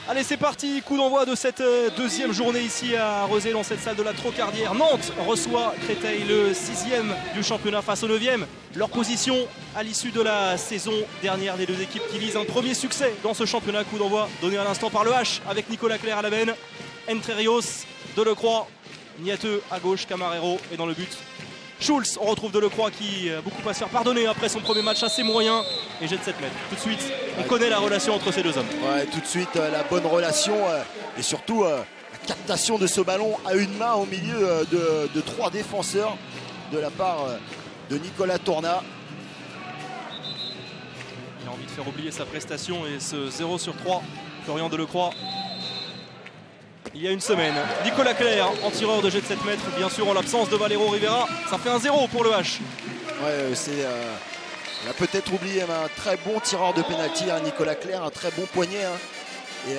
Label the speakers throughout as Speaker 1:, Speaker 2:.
Speaker 1: Allez, c'est parti, coup d'envoi de cette deuxième journée ici à Rezé dans cette salle de la Trocardière. Nantes reçoit Créteil, le 6e du championnat face au 9e. Leur position à l'issue de la saison dernière des deux équipes qui visent un premier succès dans ce championnat. Coup d'envoi donné à l'instant par le H avec Nicolas Clerc à la benne, Entre Rios, Delecroix, Niateux à gauche, Camarero et dans le but Schulz. On retrouve Delecroix qui a beaucoup à se faire pardonner après son premier match assez moyen et jette 7 mètres. Tout de suite, on connaît la relation entre ces deux hommes.
Speaker 2: Ouais, tout de suite, la bonne relation et surtout la captation de ce ballon à une main au milieu de trois défenseurs de la part de Nicolas Tournat.
Speaker 1: Il a envie de faire oublier sa prestation et ce 0 sur 3, Florian Delecroix. Il y a une semaine, Nicolas Clerc en tireur de jet de 7 mètres, bien sûr en l'absence de Valero Rivera, ça fait un 0 pour le H.
Speaker 2: Ouais, il a peut-être oublié un très bon tireur de pénalty, hein, Nicolas Clerc, un très bon poignet. Hein. Et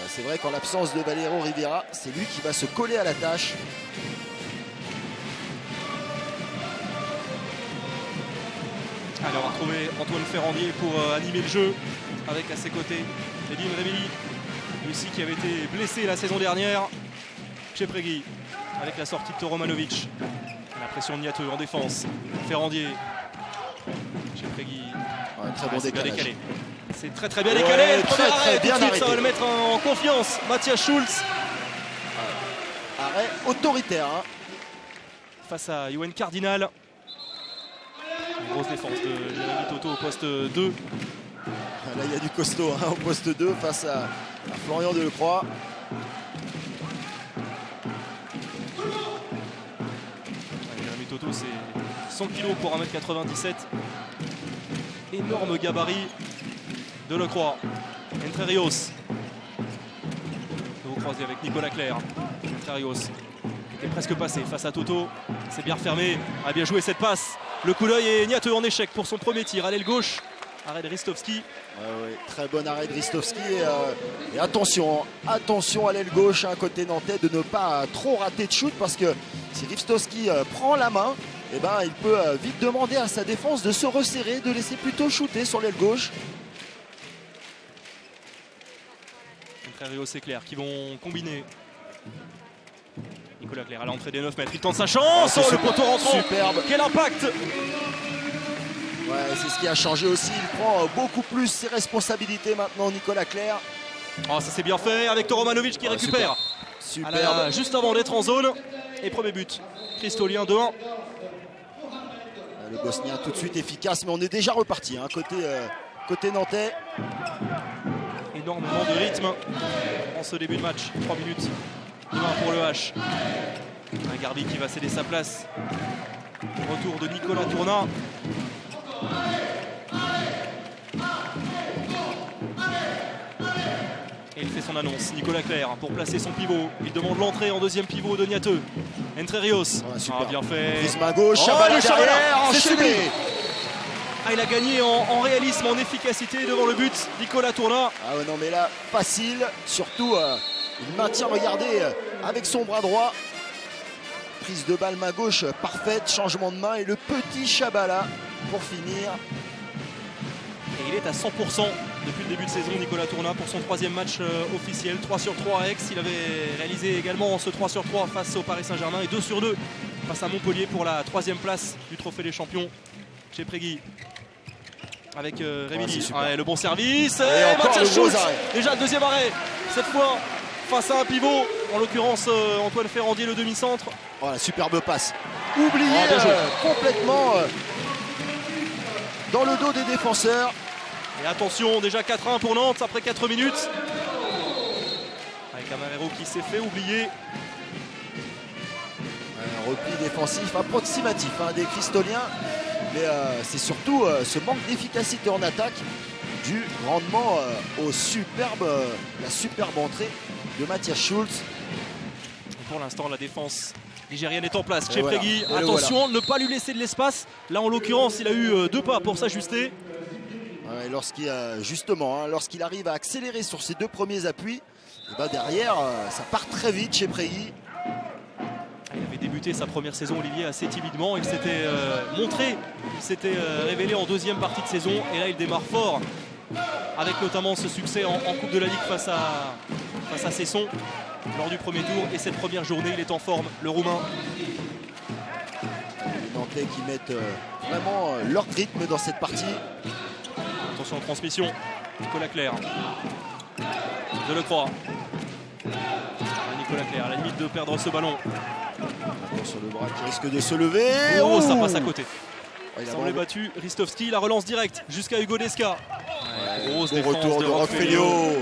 Speaker 2: c'est vrai qu'en l'absence de Valero Rivera, c'est lui qui va se coller à la tâche.
Speaker 1: Allez, on va retrouver Antoine Ferrandier pour animer le jeu avec à ses côtés Edine Révili. Lui aussi qui avait été blessé la saison dernière. Chepregui avec la sortie de Romanovic. La pression de Niateux en défense. Ferrandier. Chepregui.
Speaker 2: Ouais, très bon décalé.
Speaker 1: C'est très bien décalé.
Speaker 2: Ouais,
Speaker 1: le premier arrêt,
Speaker 2: bien
Speaker 1: tout de suite,
Speaker 2: arrêté.
Speaker 1: ça va le mettre en confiance. Mathias Schulz.
Speaker 2: Arrêt autoritaire. Hein.
Speaker 1: Face à Yoann Cardinal. Une grosse défense de Jérémy Toto au poste 2.
Speaker 2: Là, il y a du costaud hein, au poste 2 face à Florian Delecroix.
Speaker 1: Jérémy Toto, c'est 100 kg pour 1m97. Énorme gabarit. Delecroix. Entre Rios. Nouveau croisé avec Nicolas Clerc. Entre Rios. Qui est presque passé face à Toto. C'est bien refermé. A bien joué cette passe. Le coup d'œil et Niateux en échec pour son premier tir à l'aile gauche. Arrêt de Ristovski.
Speaker 2: Ouais, très bon arrêt de Ristovski. Et attention à l'aile gauche, hein, côté nantais, de ne pas trop rater de shoot parce que si Ristovski prend la main, eh ben, il peut vite demander à sa défense de se resserrer, de laisser plutôt shooter sur l'aile gauche.
Speaker 1: Entre Rios et Clerc qui vont combiner. Nicolas Clerc à l'entrée des 9 mètres. Il tente sa chance.
Speaker 2: Oh,
Speaker 1: le poteau rentrant.
Speaker 2: Superbe.
Speaker 1: Quel impact!
Speaker 2: Ouais, c'est ce qui a changé aussi. Il prend beaucoup plus ses responsabilités maintenant, Nicolas Clerc.
Speaker 1: Oh, ça c'est bien fait avec Romanovic qui récupère.
Speaker 2: Superbe.
Speaker 1: Juste avant d'être en zone. Et premier but. Cristolien 2-1.
Speaker 2: Le Bosnien tout de suite efficace, mais on est déjà reparti hein, côté nantais.
Speaker 1: Énormément de rythme en ce début de match. 3 minutes. 1 pour le H. Un Garbi qui va céder sa place. Retour de Nicolas Tournat. Et il fait son annonce, Nicolas Clerc, pour placer son pivot. Il demande l'entrée en deuxième pivot de Niateux. Entre Rios.
Speaker 2: Super.
Speaker 1: Bien fait.
Speaker 2: Prisme à gauche,
Speaker 1: Oh,
Speaker 2: Chabala
Speaker 1: le Chabala,
Speaker 2: derrière,
Speaker 1: c'est
Speaker 2: enchaîné.
Speaker 1: subi. Il a gagné en réalisme, en efficacité devant le but. Nicolas Tournat.
Speaker 2: Ah ouais, non mais là, facile. Surtout, il maintient, regardez, avec son bras droit. Prise de balle main gauche parfaite, changement de main. Et le petit Chabala pour finir.
Speaker 1: Et il est à 100% depuis le début de saison, Nicolas Tournat, pour son troisième match officiel. 3 sur 3 à Aix. Il avait réalisé également ce 3 sur 3 face au Paris Saint-Germain et 2 sur 2 face à Montpellier pour la 3e place du Trophée des Champions. Chepregui avec Révili. Le bon service.
Speaker 2: Et encore
Speaker 1: Mathias
Speaker 2: le gros
Speaker 1: Schulz.
Speaker 2: arrêt.
Speaker 1: Déjà le deuxième arrêt. Cette fois face à un pivot. En l'occurrence Antoine Ferrandier, le demi-centre.
Speaker 2: Voilà, superbe passe. Oublié
Speaker 1: bien joué.
Speaker 2: complètement dans le dos des défenseurs.
Speaker 1: Et attention, déjà 4-1 pour Nantes après 4 minutes. Avec Camarero qui s'est fait oublier.
Speaker 2: Un repli défensif approximatif hein, des Cristoliens. Mais c'est surtout ce manque d'efficacité en attaque dû grandement la superbe entrée de Mathias Schulz.
Speaker 1: Pour l'instant, la défense nigérienne est en place.
Speaker 2: Et
Speaker 1: Chepregui,
Speaker 2: voilà.
Speaker 1: attention, ne pas lui laisser de l'espace. Là, en l'occurrence, il a eu 2 pas pour s'ajuster.
Speaker 2: Ouais, lorsqu'il arrive à accélérer sur ses 2 premiers appuis, et ben derrière, ça part très vite chez Prégy.
Speaker 1: Il avait débuté sa première saison, Olivier, assez timidement. Il s'était montré, il s'était révélé en deuxième partie de saison. Et là, il démarre fort avec notamment ce succès en Coupe de la Ligue face à Cesson lors du premier tour. Et cette première journée, il est en forme, le Roumain.
Speaker 2: Les Nantais qui mettent vraiment leur rythme dans cette partie.
Speaker 1: Attention en transmission, Nicolas Clerc. Delecroix. Nicolas Clerc à la limite de perdre ce ballon.
Speaker 2: Sur le bras qui risque de se lever.
Speaker 1: Oh, ça passe à côté.
Speaker 2: Il a
Speaker 1: semblait battu Ristovski, la relance directe jusqu'à Hugo Desca.
Speaker 2: Ouais,
Speaker 1: grosse
Speaker 2: bon
Speaker 1: défense
Speaker 2: retour de
Speaker 1: Roquefellio.
Speaker 2: Roquefellio.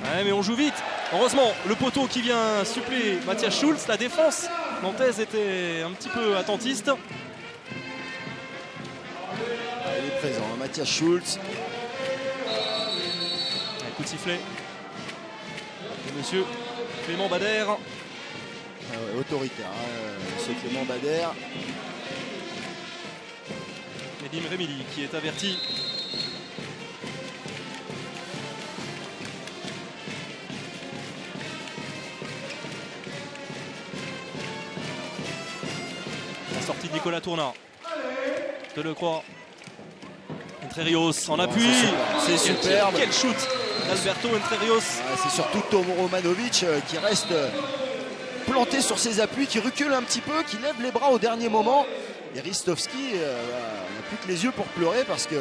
Speaker 1: Ouais, mais on joue vite. Heureusement, le poteau qui vient suppléer Mathias Schulz. La défense nantaise était un petit peu attentiste.
Speaker 2: Il est présent, hein, Mathias Schulz.
Speaker 1: Un coup de sifflet de monsieur Clément Bader.
Speaker 2: Ouais, autoritaire, hein, ce Clément Bader.
Speaker 1: Nedim Remili qui est averti. La sortie de Nicolas Tournat. Delecroix. Entrerios en appui.
Speaker 2: C'est superbe.
Speaker 1: Quel shoot d'Alberto Entrerios.
Speaker 2: C'est surtout Tomo Romanovic qui reste planté sur ses appuis, qui recule un petit peu, qui lève les bras au dernier moment. Et Ristovski n'a plus que les yeux pour pleurer parce que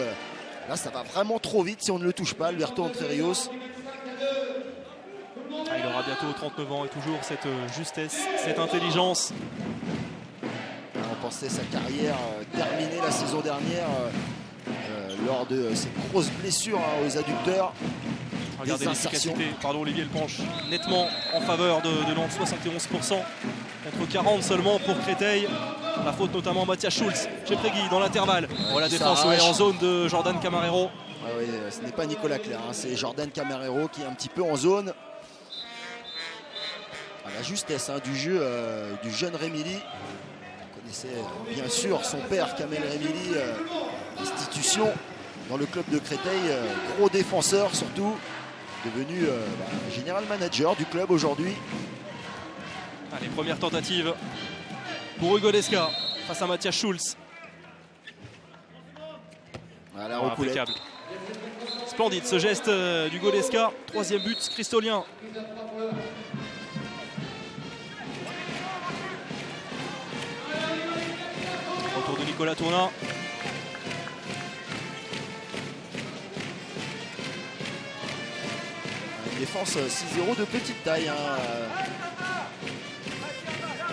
Speaker 2: là ça va vraiment trop vite si on ne le touche pas, Alberto Entrerios.
Speaker 1: Il aura bientôt 39 ans et toujours cette justesse, cette intelligence.
Speaker 2: On pensait sa carrière terminée la saison dernière lors de ses grosses blessures aux adducteurs.
Speaker 1: Regardez l'efficacité, pardon, Olivier Le Penche, nettement en faveur de Nantes, 71% contre 40 seulement pour Créteil. La faute notamment Mathias Schulz chez Prégui dans l'intervalle. Voilà, défense en zone de Jordan Camarero.
Speaker 2: Ah oui, ce n'est pas Nicolas Clerc, hein, c'est Jordan Camarero qui est un petit peu en zone. À la justesse du jeu du jeune Remili. Vous connaissez bien sûr son père Kamel Remili, institution dans le club de Créteil, gros défenseur surtout, devenu général manager du club aujourd'hui.
Speaker 1: Allez, première tentative pour Hugo Desca face à Mathias Schulz.
Speaker 2: Voilà,
Speaker 1: impeccable. Splendide ce geste d'Hugo Desca. Troisième but cristolien. Retour de Nicolas Tournat.
Speaker 2: Une défense 6-0 de petite taille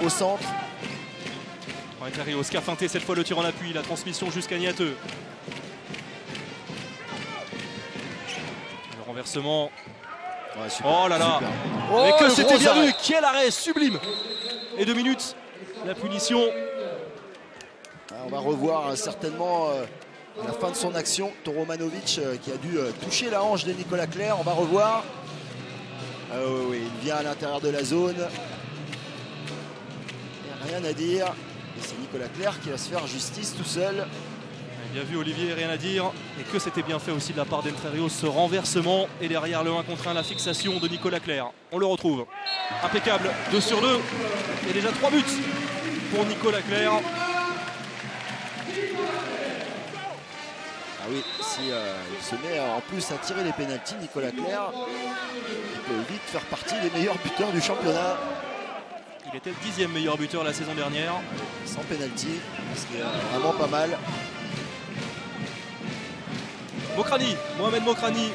Speaker 2: au centre.
Speaker 1: Entrerios qui a feinté cette fois le tir en appui, la transmission jusqu'à Niateux. Le renversement.
Speaker 2: Ouais, super,
Speaker 1: oh là là,
Speaker 2: oh,
Speaker 1: mais que c'était bien
Speaker 2: arrêt.
Speaker 1: vu, quel arrêt sublime. Et 2 minutes, la punition.
Speaker 2: On va revoir certainement à la fin de son action Toromanovic qui a dû toucher la hanche de Nicolas Clerc. On va revoir. Oui, il vient à l'intérieur de la zone. Il n'y a rien à dire. Et c'est Nicolas Clerc qui va se faire justice tout seul.
Speaker 1: Bien vu Olivier, rien à dire. Et que c'était bien fait aussi de la part d'Entrerios, ce renversement. Et derrière le 1 contre 1, la fixation de Nicolas Clerc. On le retrouve. Impeccable, 2 sur 2. Et déjà 3 buts pour Nicolas Clerc.
Speaker 2: Ah oui, si il se met en plus à tirer les pénaltys, Nicolas Clerc, il peut vite faire partie des meilleurs buteurs du championnat.
Speaker 1: Il était le 10e meilleur buteur la saison dernière.
Speaker 2: Sans pénalty, ce qui est vraiment pas mal.
Speaker 1: Mokrani, Mohamed Mokrani,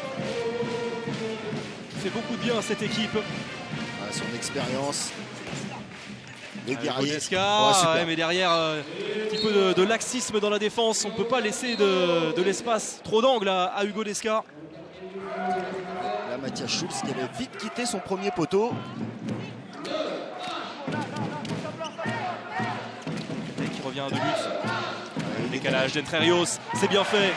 Speaker 1: qui fait beaucoup de bien à cette équipe.
Speaker 2: Son expérience. Le guerrier.
Speaker 1: Ouais, mais derrière, un petit peu de laxisme dans la défense. On ne peut pas laisser de l'espace, trop d'angle à Hugo Desca.
Speaker 2: Là, Mathias Schulz qui avait vite quitté son premier poteau.
Speaker 1: Et qui revient à 2 buts. Le décalage d'Entrerios, c'est bien fait.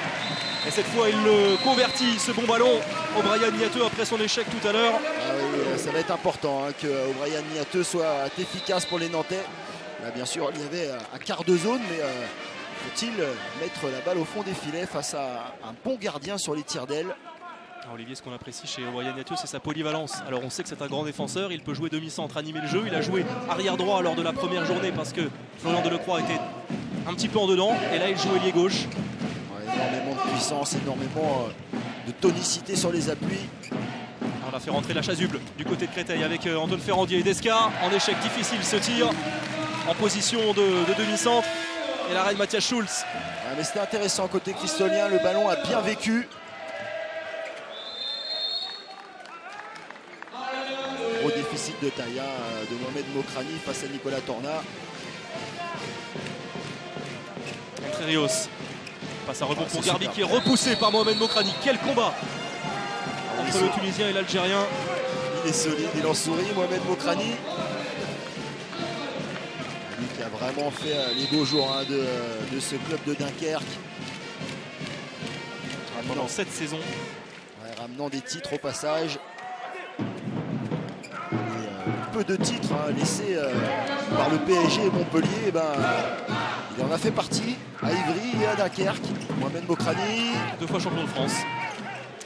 Speaker 1: Et cette fois, il le convertit, ce bon ballon. O'Brien Niateux après son échec tout à l'heure.
Speaker 2: Ah oui, ça va être important que O'Brien Niateux soit efficace pour les Nantais. Là, bien sûr, il y avait un quart de zone, mais faut-il mettre la balle au fond des filets face à un bon gardien sur les tirs d'aile.
Speaker 1: Olivier, ce qu'on apprécie chez O'Brien Niateux, c'est sa polyvalence. Alors on sait que c'est un grand défenseur, il peut jouer demi-centre, animer le jeu. Il a joué arrière droit lors de la première journée parce que Florian Delecroix était un petit peu en dedans. Et là, il joue ailier gauche.
Speaker 2: Ouais, Énormément de puissance, énormément de tonicité sur les appuis.
Speaker 1: On a fait rentrer la chasuble du côté de Créteil avec Antoine Ferrandier et Desca. En échec difficile ce tir en position de demi-centre. Et l'arrêt de Mathias Schulz.
Speaker 2: Ah, mais c'était intéressant côté cristolien, le ballon a bien vécu. Gros déficit de taille de Mohamed Mokrani face à Nicolas Torna.
Speaker 1: Entre Rios. Passe à rebond pour Garbi
Speaker 2: super.
Speaker 1: qui est repoussé par Mohamed Mokrani. Quel combat entre le Tunisien et l'Algérien.
Speaker 2: Il est solide, il en sourit, Mohamed Mokrani. Lui qui a vraiment fait les beaux jours de ce club de Dunkerque.
Speaker 1: Pendant cette saison.
Speaker 2: Ouais, ramenant des titres au passage. Et, peu de titres laissés par le PSG et Montpellier. Eh ben, il en a fait partie à Ivry et à Dunkerque. Mohamed Mokrani.
Speaker 1: 2 fois champion de France.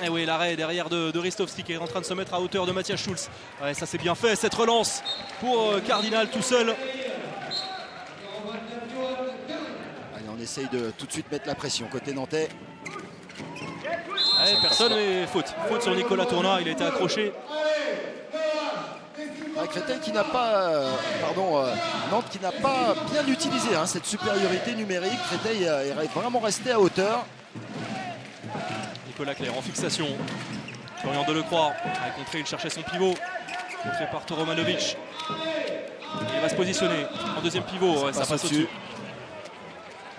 Speaker 1: Et oui, l'arrêt derrière de Ristovski qui est en train de se mettre à hauteur de Mathias Schulz. Ouais, ça c'est bien fait, cette relance pour Cardinal tout seul.
Speaker 2: Allez, on essaye de tout de suite mettre la pression côté nantais.
Speaker 1: Ouais, personne, mais faute. Faute sur Nicolas Tourna, il a été accroché.
Speaker 2: Créteil qui n'a pas, Nantes qui n'a pas bien utilisé cette supériorité numérique. Créteil est vraiment resté à hauteur.
Speaker 1: Nicolas Claire en fixation. Florian Delecroix a contré, il cherchait son pivot. Contré par Toromanovic. Il va se positionner en deuxième pivot. Ouais, ça passe au-dessus.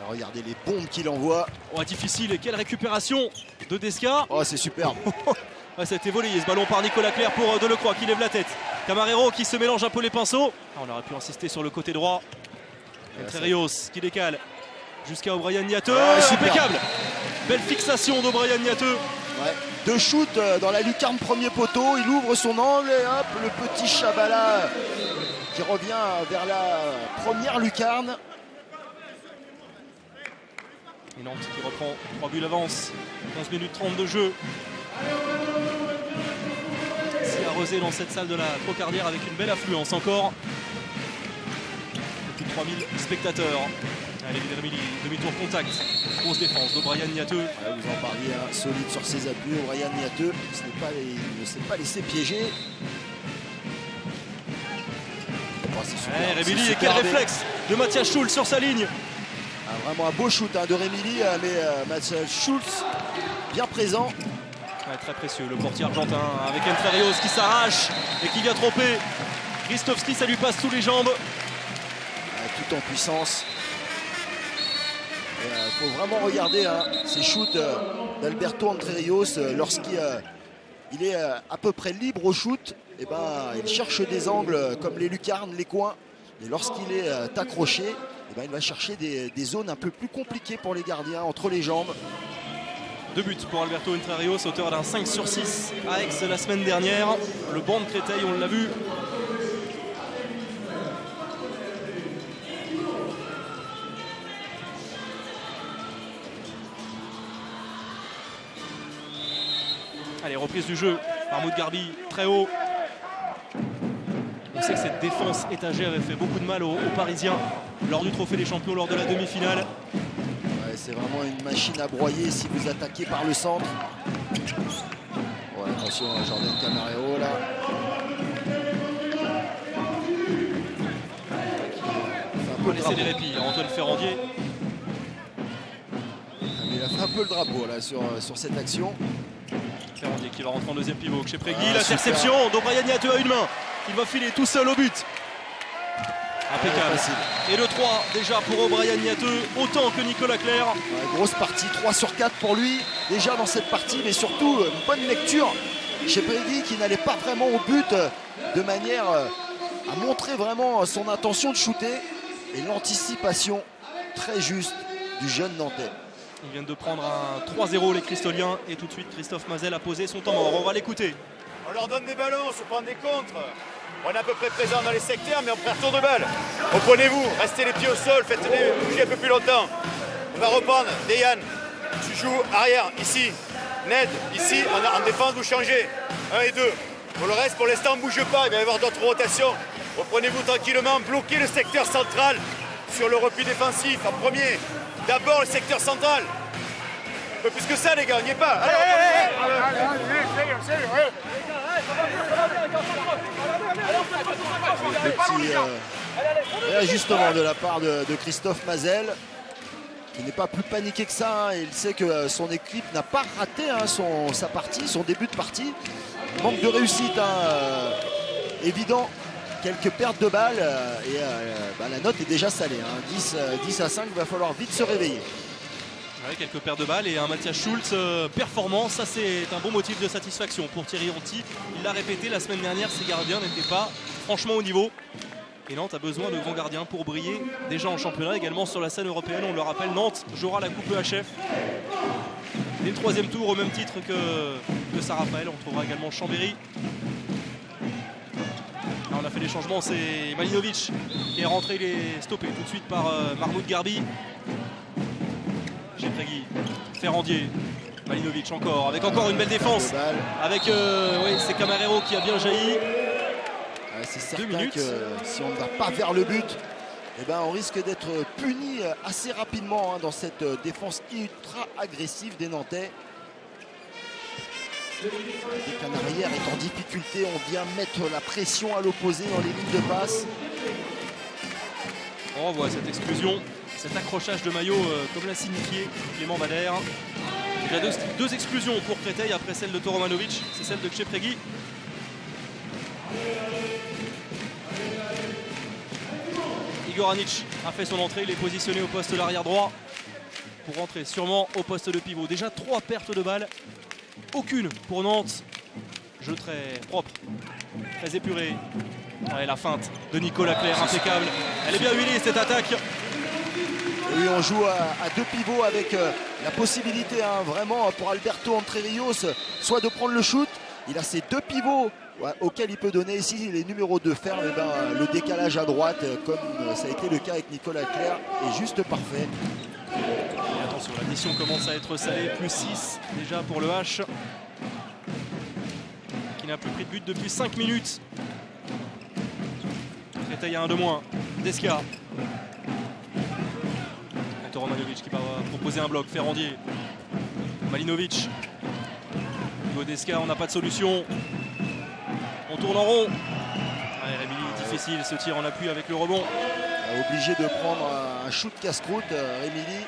Speaker 2: Regardez les bombes qu'il envoie.
Speaker 1: Oh, difficile, et quelle récupération de Desca.
Speaker 2: Oh, c'est superbe.
Speaker 1: Ouais, ça a été volé, ce ballon par Nicolas Claire pour Delecroix qui lève la tête. Camarero qui se mélange un peu les pinceaux. On aurait pu insister sur le côté droit. Entre Rios qui décale jusqu'à O'Brien Niateux. Impeccable. Belle fixation d'O'Brien Niateux.
Speaker 2: Ouais. 2 shoots dans la lucarne premier poteau. Il ouvre son angle et hop, le petit Chabala qui revient vers la première lucarne.
Speaker 1: Et Nantes qui reprend 3 buts d'avance. 11 minutes 30 de jeu. C'est arrosé dans cette salle de la Trocardière avec une belle affluence encore. Plus de 3000 spectateurs. Allez, Rémili, demi-tour contact. Grosse défense d'O'Brien Niateux.
Speaker 2: Ouais, vous en parliez, solide sur ses appuis. O'Brien Niateux il ne s'est pas laissé piéger. Oh,
Speaker 1: Rémili, et quel réflexe de Mathias Schulz sur sa ligne.
Speaker 2: Vraiment un beau shoot de Rémili, mais Mathias Schulz bien présent.
Speaker 1: Ouais, très précieux, le portier argentin avec Entre Rios qui s'arrache et qui vient tromper. Ristovski, ça lui passe sous les jambes.
Speaker 2: Tout en puissance. Il faut vraiment regarder ces shoots d'Alberto Entre Rios lorsqu'il est à peu près libre au shoot. Et il cherche des angles comme les lucarnes, les coins. Et lorsqu'il est accroché, il va chercher des zones un peu plus compliquées pour les gardiens entre les jambes.
Speaker 1: 2 buts pour Alberto Entre Rios, auteur d'un 5/6 à Aix la semaine dernière. Le banc de Créteil, on l'a vu. Allez, reprise du jeu. Mahmoud Garbi très haut. On sait que cette défense étagée avait fait beaucoup de mal aux Parisiens lors du Trophée des Champions, lors de la demi-finale.
Speaker 2: Ouais, c'est vraiment une machine à broyer si vous attaquez par le centre. Ouais, attention à Jordan Camarero là.
Speaker 1: On va laisser les répits à Antoine Ferrandier.
Speaker 2: Il a fait un peu le drapeau là sur cette action.
Speaker 1: Ferrandier qui va rentrer en deuxième pivot. Chez Prégui, l'interception d'O'Brien Niateux à une main. Il va filer tout seul au but. Impeccable. Et le 3 déjà pour O'Brien Niateux, autant que Nicolas Claire.
Speaker 2: Ouais, grosse partie, 3 sur 4 pour lui déjà dans cette partie, mais surtout une bonne lecture chez Prégui qui n'allait pas vraiment au but de manière à montrer vraiment son intention de shooter et l'anticipation très juste du jeune Nantais.
Speaker 1: Ils viennent de prendre un 3-0 les Cristoliens et tout de suite Christophe Mazel a posé son temps mort. On va l'écouter.
Speaker 3: On leur donne des ballons, on se prend des contres. On est à peu près présent dans les secteurs, mais on perd tour de balle. Reprenez-vous, restez les pieds au sol, faites-les bouger un peu plus longtemps. On va reprendre. Dejan, tu joues arrière, ici. Ned, ici, en défense, vous changez. 1 et 2. Pour le reste, pour l'instant, on ne bouge pas. Il va y avoir d'autres rotations. Reprenez-vous tranquillement, bloquez le secteur central sur le repli défensif en premier. D'abord le secteur central. peu plus que ça, les gars, on n'y est pas. Allez,
Speaker 2: Petit réajustement de la part de Christophe Mazel, qui n'est pas plus paniqué que ça. Il sait que son équipe n'a pas raté sa partie, son début de partie. Manque de réussite évident. Quelques pertes de balles la note est déjà salée. 10 à 5, il va falloir vite se réveiller.
Speaker 1: Ouais, quelques paires de balles et un Matthias Schultz performant, ça c'est un bon motif de satisfaction pour Thierry Ronty. Il l'a répété la semaine dernière, ses gardiens n'étaient pas franchement au niveau. Et Nantes a besoin de grands gardiens pour briller déjà en championnat, également sur la scène européenne. On le rappelle, Nantes jouera la Coupe EHF dès le 3e tour au même titre que Saint-Raphaël. On trouvera également Chambéry. Là, on a fait des changements, c'est Malinovic qui est rentré, il est stoppé tout de suite par Mahmoud Garbi. Géprégui, Ferrandier, Malinovic encore, avec encore une belle défense. Avec c'est Camarero qui a bien jailli.
Speaker 2: C'est certain que si on ne va pas vers le but, on risque d'être puni assez rapidement dans cette défense ultra agressive des Nantais. Dès qu'un arrière est en difficulté, on vient mettre la pression à l'opposé dans les lignes de passe.
Speaker 1: On voit cette exclusion, cet accrochage de maillot comme l'a signifié Clément Valère. Il y a deux exclusions pour Créteil après celle de Toromanovic, c'est celle de Géprégui. Igor Anic a fait son entrée, il est positionné au poste de l'arrière droit pour rentrer sûrement au poste de pivot. Déjà 3 pertes de balles, aucune pour Nantes. Jeu très propre, très épuré. Ouais, la feinte de Nicolas Clerc, impeccable. Elle est bien huilée cette attaque.
Speaker 2: Et oui, on joue à 2 pivots avec la possibilité vraiment pour Alberto Entre-Rios soit de prendre le shoot. Il a ses 2 pivots auxquels il peut donner ici les numéros 2 fermes. Le décalage à droite, comme ça a été le cas avec Nicolas Clerc, est juste parfait.
Speaker 1: Et attention, l'addition commence à être salée, plus 6 déjà pour le H, qui n'a plus pris de but depuis 5 minutes. Créteil a un de moins. Desca. Romanovic qui va proposer un bloc. Ferrandier. Malinovic. Desca, on n'a pas de solution. On tourne en rond. Ouais, Rémi, difficile ce tir en appui avec le rebond.
Speaker 2: Obligé de prendre un shoot casse-croûte, Rémili.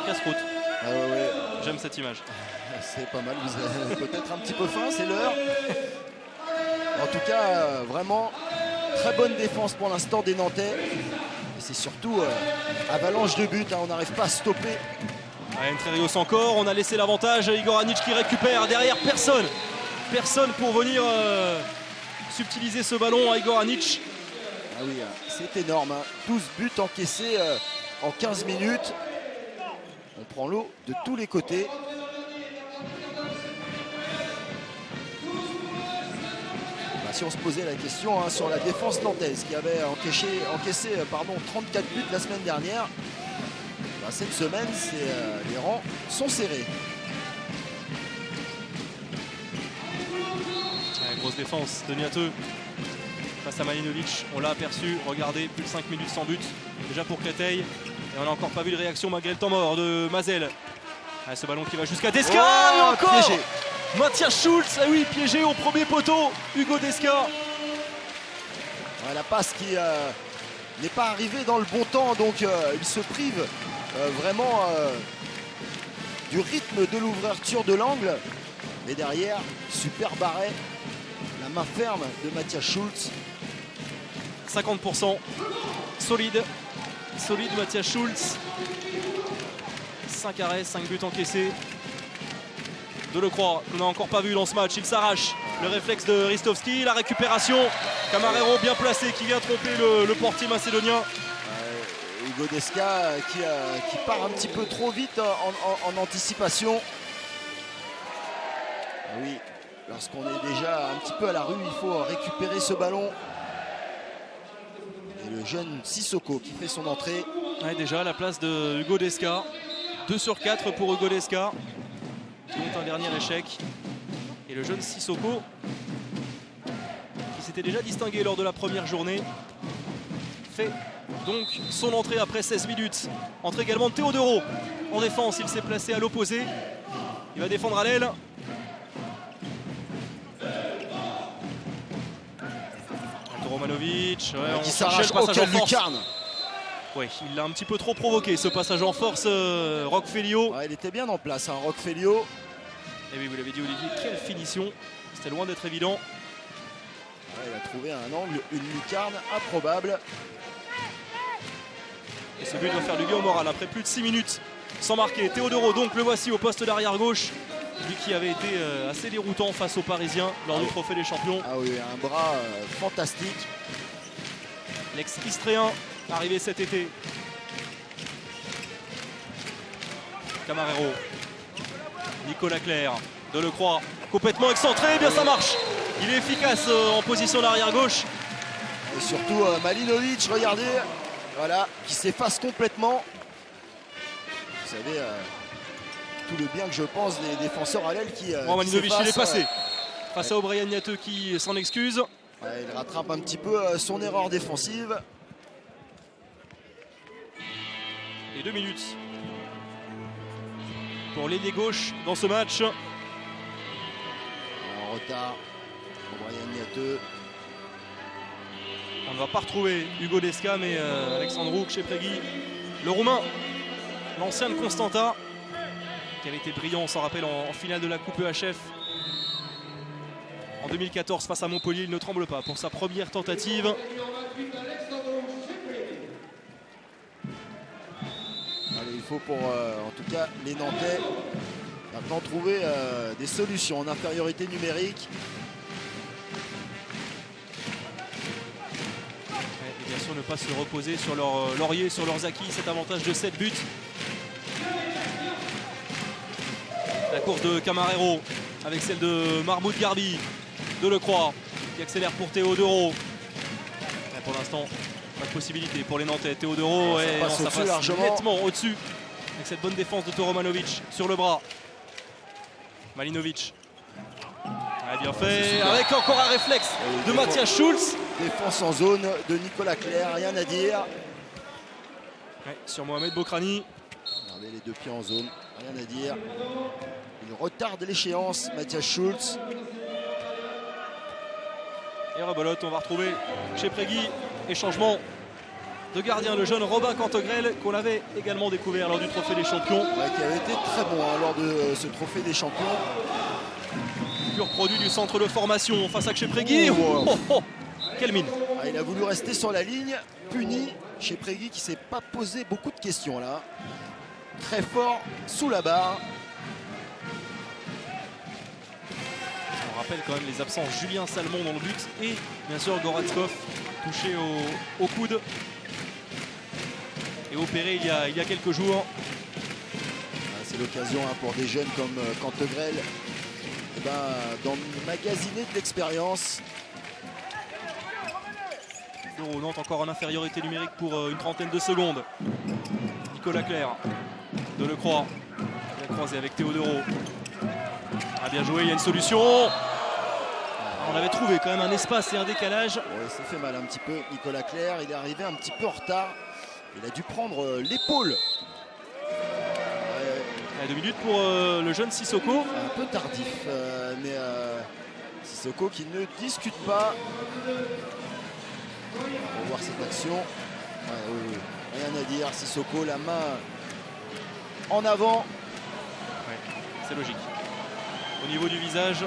Speaker 1: Casse-croûte.
Speaker 2: Ouais.
Speaker 1: J'aime cette image.
Speaker 2: C'est pas mal, vous avez peut-être un petit peu faim, c'est l'heure. En tout cas, vraiment très bonne défense pour l'instant des Nantais. Et c'est surtout avalanche de buts, on n'arrive pas à stopper.
Speaker 1: Entre-Rios encore, on a laissé l'avantage. Igor Anic qui récupère, derrière personne pour venir subtiliser ce ballon à Igor Anic.
Speaker 2: Ah oui, c'est énorme, 12 buts encaissés en 15 minutes. On prend l'eau de tous les côtés. Si on se posait la question sur la défense nantaise qui avait encaissé 34 buts la semaine dernière, cette semaine les rangs sont serrés.
Speaker 1: Grosse défense de Niateux face à Malinovic, on l'a aperçu, regardez, plus de 5 minutes sans but déjà pour Créteil, et on n'a encore pas vu de réaction malgré le temps mort de Mazel. Ce ballon qui va jusqu'à Desca, et encore piégé. Matthias Schultz, piégé au premier poteau, Hugo Desca.
Speaker 2: La passe qui n'est pas arrivée dans le bon temps, donc il se prive vraiment du rythme de l'ouverture de l'angle. Mais derrière, super barré, la main ferme de Matthias Schultz.
Speaker 1: 50%, solide Matthias Schultz. 5 arrêts, 5 buts encaissés. Delecroix, qu'on n'a encore pas vu dans ce match, il s'arrache. Le réflexe de Ristovski, la récupération. Camarero bien placé qui vient tromper le portier macédonien.
Speaker 2: Hugo Desca qui part un petit peu trop vite en anticipation. Oui, lorsqu'on est déjà un petit peu à la rue, il faut récupérer ce ballon. Et le jeune Sissoko qui fait son entrée.
Speaker 1: Déjà à la place de Hugo Desca. 2 sur 4 pour Hugo Desca. Qui est un dernier échec. Et le jeune Sissoko, qui s'était déjà distingué lors de la première journée, fait donc son entrée après 16 minutes. Entrée également de Teodoro en défense, il s'est placé à l'opposé. Il va défendre à l'aile. Romanovic, ouais,
Speaker 2: qui s'arrache au quel lucarne.
Speaker 1: Oui, il l'a un petit peu trop provoqué ce passage en force, Roch Feliot.
Speaker 2: Ouais, il était bien en place, hein, Roch Feliot.
Speaker 1: Et oui, vous l'avez dit Olivier, quelle finition. C'était loin d'être évident.
Speaker 2: Ouais, il a trouvé un angle, une lucarne improbable.
Speaker 1: Et ce but doit faire du bien au moral après plus de 6 minutes sans marquer. Teodoro, donc le voici au poste d'arrière gauche. Lui qui avait été assez déroutant face aux Parisiens lors du Trophée des Champions.
Speaker 2: Ah oui, un bras fantastique.
Speaker 1: L'ex-Istréen arrivé cet été. Camarero. Nicolas Clerc. Delecroix. Complètement excentré. Eh bien ça marche. Il est efficace en position d'arrière gauche.
Speaker 2: Et surtout Malinovic, regardez. Voilà, qui s'efface complètement. Vous savez, tout le bien que je pense des défenseurs à l'aile qui
Speaker 1: Malinovic, il est passé. Face à O'Brien Niateux qui s'en excuse.
Speaker 2: Ouais, il rattrape un petit peu son erreur défensive.
Speaker 1: Et 2 minutes pour l'ailier gauche dans ce match.
Speaker 2: En retard, O'Brien Niateux.
Speaker 1: On ne va pas retrouver Hugo Desca, mais Alexandru Kshepregui, le Roumain, l'ancien de Constanța, qui avait été brillant, on s'en rappelle, en finale de la Coupe EHF en 2014 face à Montpellier. Il ne tremble pas pour sa première tentative.
Speaker 2: Allez, il faut pour, en tout cas, les Nantais maintenant trouver des solutions en infériorité numérique.
Speaker 1: Et bien sûr, ne pas se reposer sur leur laurier, sur leurs acquis, cet avantage de 7 buts. La course de Camarero avec celle de Mahmoud Garbi. Delecroix qui accélère pour Teodoro. Et pour l'instant, pas de possibilité pour les Nantais. Teodoro
Speaker 2: ça passe largement.
Speaker 1: Nettement au-dessus avec cette bonne défense de Romanovic sur le bras. Malinovic. Ah, bien fait, avec encore un réflexe de Matthias Schulz.
Speaker 2: Défense en zone de Nicolas Clerc, rien à dire.
Speaker 1: Ouais, sur Mohamed Bokrani.
Speaker 2: Regardez les deux pieds en zone, rien à dire. Il retarde l'échéance, Matthias Schulz.
Speaker 1: Et rebelote, on va retrouver Kshepregui. Et changement de gardien, le jeune Robin Cantegrel, qu'on avait également découvert lors du Trophée des Champions.
Speaker 2: Ouais, qui avait été très bon lors de ce Trophée des Champions.
Speaker 1: Pur produit du centre de formation face à Kshepregui. Quelle mine.
Speaker 2: Ah, il a voulu rester sur la ligne, puni. Kshepregui qui ne s'est pas posé beaucoup de questions là. Très fort sous la barre.
Speaker 1: On rappelle quand même les absences. Julien Salmon dans le but et bien sûr Goratskov touché au coude et opéré il y a quelques jours.
Speaker 2: C'est l'occasion pour des jeunes comme Cantegrel d'emmagasiner de l'expérience.
Speaker 1: Nantes encore en infériorité numérique pour une trentaine de secondes. Nicolas Clerc, Delecroix, il a croisé avec Teodoro. Ah, bien joué, il y a une solution. On avait trouvé quand même un espace et un décalage.
Speaker 2: Ouais, ça fait mal un petit peu. Nicolas Clerc, il est arrivé un petit peu en retard. Il a dû prendre l'épaule.
Speaker 1: 2 minutes pour le jeune Sissoko.
Speaker 2: Un peu tardif, mais Sissoko qui ne discute pas. On va voir cette action. Oui. Rien à dire. Sissoko, la main en avant.
Speaker 1: Ouais, c'est logique. Au niveau du visage,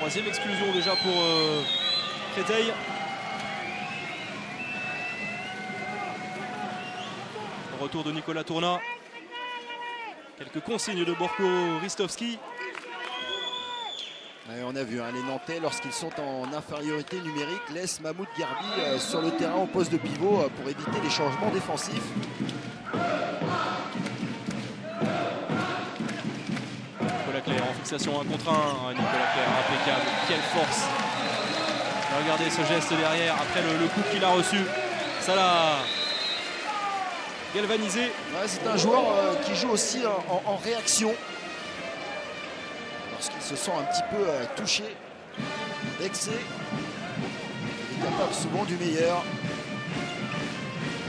Speaker 1: 3e exclusion déjà pour Créteil. Retour de Nicolas Tourna. Quelques consignes de Borko Ristovski.
Speaker 2: On a vu les Nantais, lorsqu'ils sont en infériorité numérique, laissent Mahmoud Garbi sur le terrain au poste de pivot pour éviter les changements défensifs.
Speaker 1: Nicolas Clerc en fixation 1 contre 1. Nicolas Clerc impeccable. Quelle force. Regardez ce geste derrière après le coup qu'il a reçu. Ça l'a galvanisé.
Speaker 2: Ouais, c'est un joueur qui joue aussi en réaction. Lorsqu'il se sent un petit peu touché, vexé, il est capable souvent du meilleur.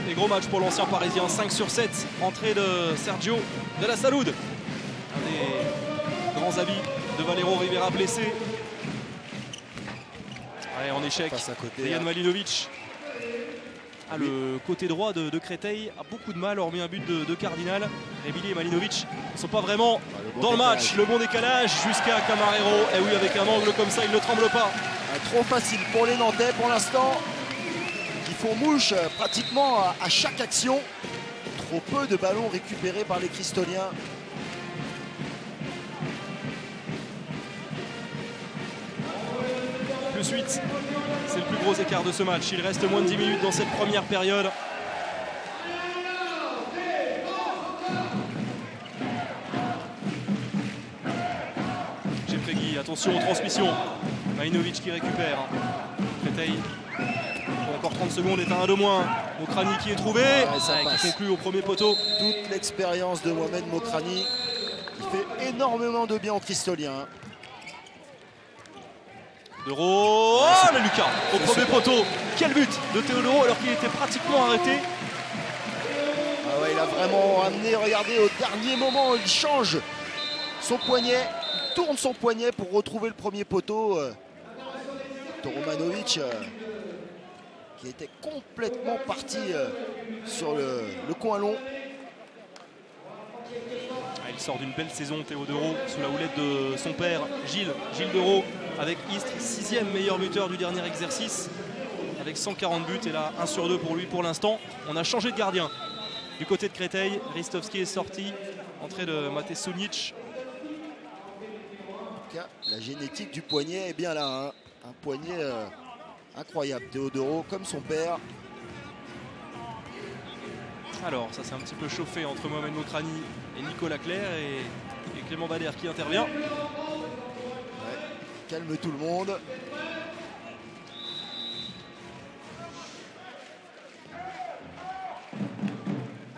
Speaker 1: Et gros match pour l'ancien parisien, 5 sur 7. Entrée de Sergio de la Salud. Un des grands amis de Valero Rivera blessé. Allez, en échec, Dejan Malinovic. Ah, le côté droit de Créteil a beaucoup de mal, hormis un but de Cardinal. Remili et Malinovic ne sont pas vraiment dans le match. Le bon décalage jusqu'à Camarero. Et oui, avec un angle comme ça, il ne tremble pas.
Speaker 2: Trop facile pour les Nantais pour l'instant. Qui font mouche pratiquement à chaque action. Trop peu de ballons récupérés par les Cristoliens.
Speaker 1: Plus 8, c'est le plus gros écart de ce match. Il reste moins de 10 minutes dans cette première période. Géprégui, attention aux transmissions. Malinovic qui récupère. Créteil, encore 30 secondes, est un 1 de moins. Mokrani qui est trouvé, qui conclut au premier poteau.
Speaker 2: Toute l'expérience de Mohamed Mokrani, qui fait énormément de bien aux Cristoliens.
Speaker 1: Dereau, oh le Lucas au premier poteau. Quel but de Théodoro alors qu'il était pratiquement arrêté.
Speaker 2: Ah ouais, il a vraiment amené, regardez, au dernier moment, il change son poignet, il tourne son poignet pour retrouver le premier poteau. Romanovic qui était complètement parti sur le coin long.
Speaker 1: Il sort d'une belle saison, Théodoro, sous la houlette de son père, Gilles Dereau, avec Istres, 6e meilleur buteur du dernier exercice, avec 140 buts. Et là, 1 sur 2 pour lui pour l'instant. On a changé de gardien. Du côté de Créteil, Ristovski est sorti. Entrée de Matej Sunic.
Speaker 2: En tout cas, la génétique du poignet est bien là. Hein. Un poignet incroyable. Théodoro, comme son père.
Speaker 1: Alors, ça s'est un petit peu chauffé entre Mohamed Mokrani et Nicolas Clerc et Clément Valère qui intervient.
Speaker 2: Ouais, calme tout le monde.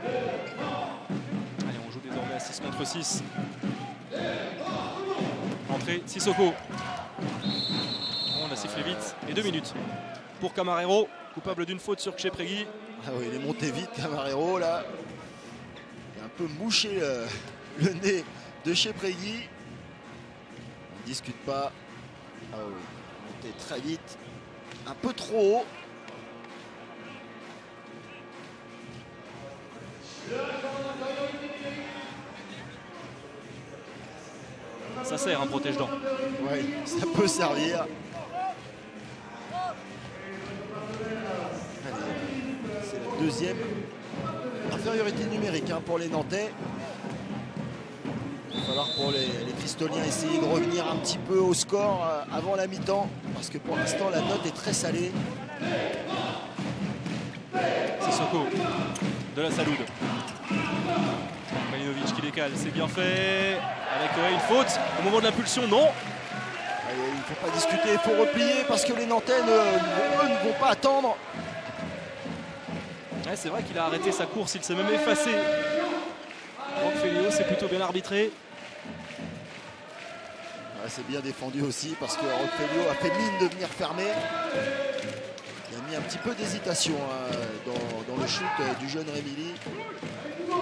Speaker 1: Allez, on joue désormais à 6 contre 6. Entrée, Sissoko. On a sifflé vite. Et 2 minutes pour Camarero, coupable d'une faute sur Géprégui.
Speaker 2: Ah oui, il est monté vite, Camarero, là. Il a un peu mouché le nez de Géprégui. On ne discute pas. Ah oui, monté très vite. Un peu trop haut.
Speaker 1: Ça sert un protège-dents.
Speaker 2: Oui, ça peut servir. C'est la deuxième infériorité numérique pour les Nantais. Il va falloir pour les Cristoliens essayer de revenir un petit peu au score avant la mi-temps, parce que pour l'instant la note est très salée.
Speaker 1: Sissoko de la Salud. Malinovic qui décale, c'est bien fait. Avec une faute au moment de l'impulsion, non.
Speaker 2: Il ne faut pas discuter, il faut replier parce que les Nantais ne vont pas attendre.
Speaker 1: Ouais, c'est vrai qu'il a arrêté sa course, il s'est même effacé. Roquefellio, c'est plutôt bien arbitré.
Speaker 2: Ouais, c'est bien défendu aussi parce que Roquefellio a fait mine de venir fermer. Il a mis un petit peu d'hésitation dans le shoot du jeune Remili.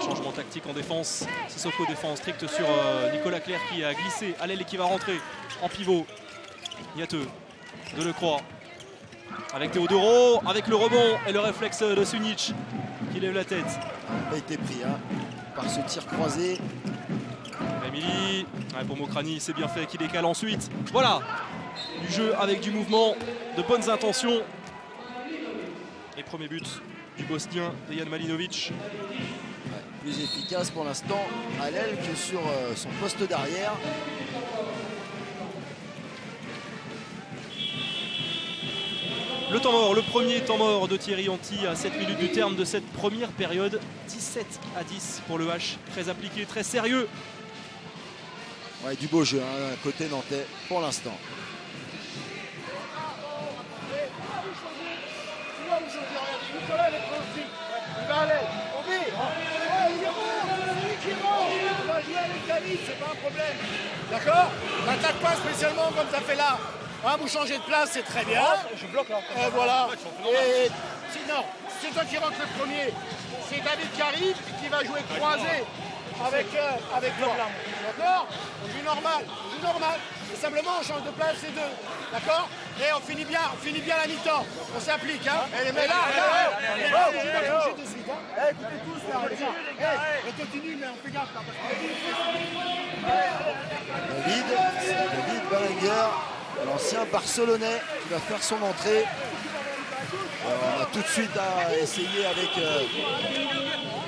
Speaker 1: Changement tactique en défense. Sissoko défend strict sur Nicolas Clerc qui a glissé à l'aile et qui va rentrer en pivot. Niateux, Delecroix avec Théodoro, avec le rebond et le réflexe de Sunic qui lève la tête.
Speaker 2: Il n'a pas été pris par ce tir croisé.
Speaker 1: Remili, pour Mokrani, c'est bien fait, qui décale ensuite. Voilà, du jeu avec du mouvement, de bonnes intentions. Et premier but du Bosnien Dejan Malinovic.
Speaker 2: Plus efficace pour l'instant à l'aile que sur son poste d'arrière.
Speaker 1: Le temps mort, le premier temps mort de Thierry Anti à 7 minutes du terme de cette première période. 17-10 pour le H, très appliqué, très sérieux.
Speaker 2: Ouais, du beau jeu côté nantais pour l'instant.
Speaker 4: C'est pas un problème. D'accord? N'attaque pas spécialement comme ça fait là. Vous changez de place, c'est très bien.
Speaker 3: Je bloque là.
Speaker 4: Voilà. Et non, c'est toi qui rentre le premier. C'est David qui arrive qui va jouer croisé avec toi. D'accord? On joue normal, Et simplement on change de place ces deux. D'accord? Et on finit bien la mi-temps. On s'applique, hein? Et là, on va bouger de suite, hein? Écoutez tous là, les gars. On continue, mais on fait gaffe là.
Speaker 2: David Berenguer, l'ancien Barcelonais, qui va faire son entrée. On a tout de suite à essayer avec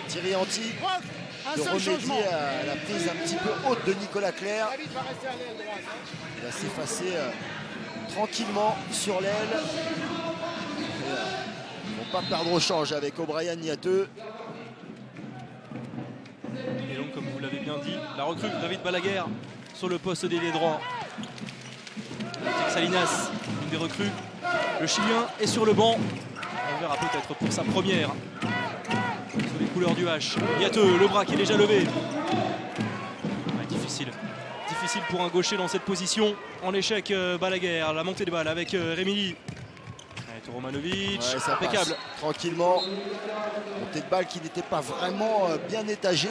Speaker 2: Thierry Anti de remédier à la prise un petit peu haute de Nicolas Clerc. Il va s'effacer tranquillement sur l'aile. Ils ne vont pas perdre au change avec O'Brien Niateux.
Speaker 1: Et donc, comme vous l'avez bien dit, la recrue David Balaguer sur le poste d'ailier droit. Salinas, une des recrues. Le Chilien est sur le banc. On verra peut-être pour sa première. Sous les couleurs du H. Niateux, le bras qui est déjà levé. Ouais, difficile pour un gaucher dans cette position. En échec, Balaguer, la montée de balle avec Rémili. Romanovic,
Speaker 2: ouais, ça
Speaker 1: impeccable.
Speaker 2: Passe tranquillement. Montée de balle qui n'était pas vraiment bien étagée.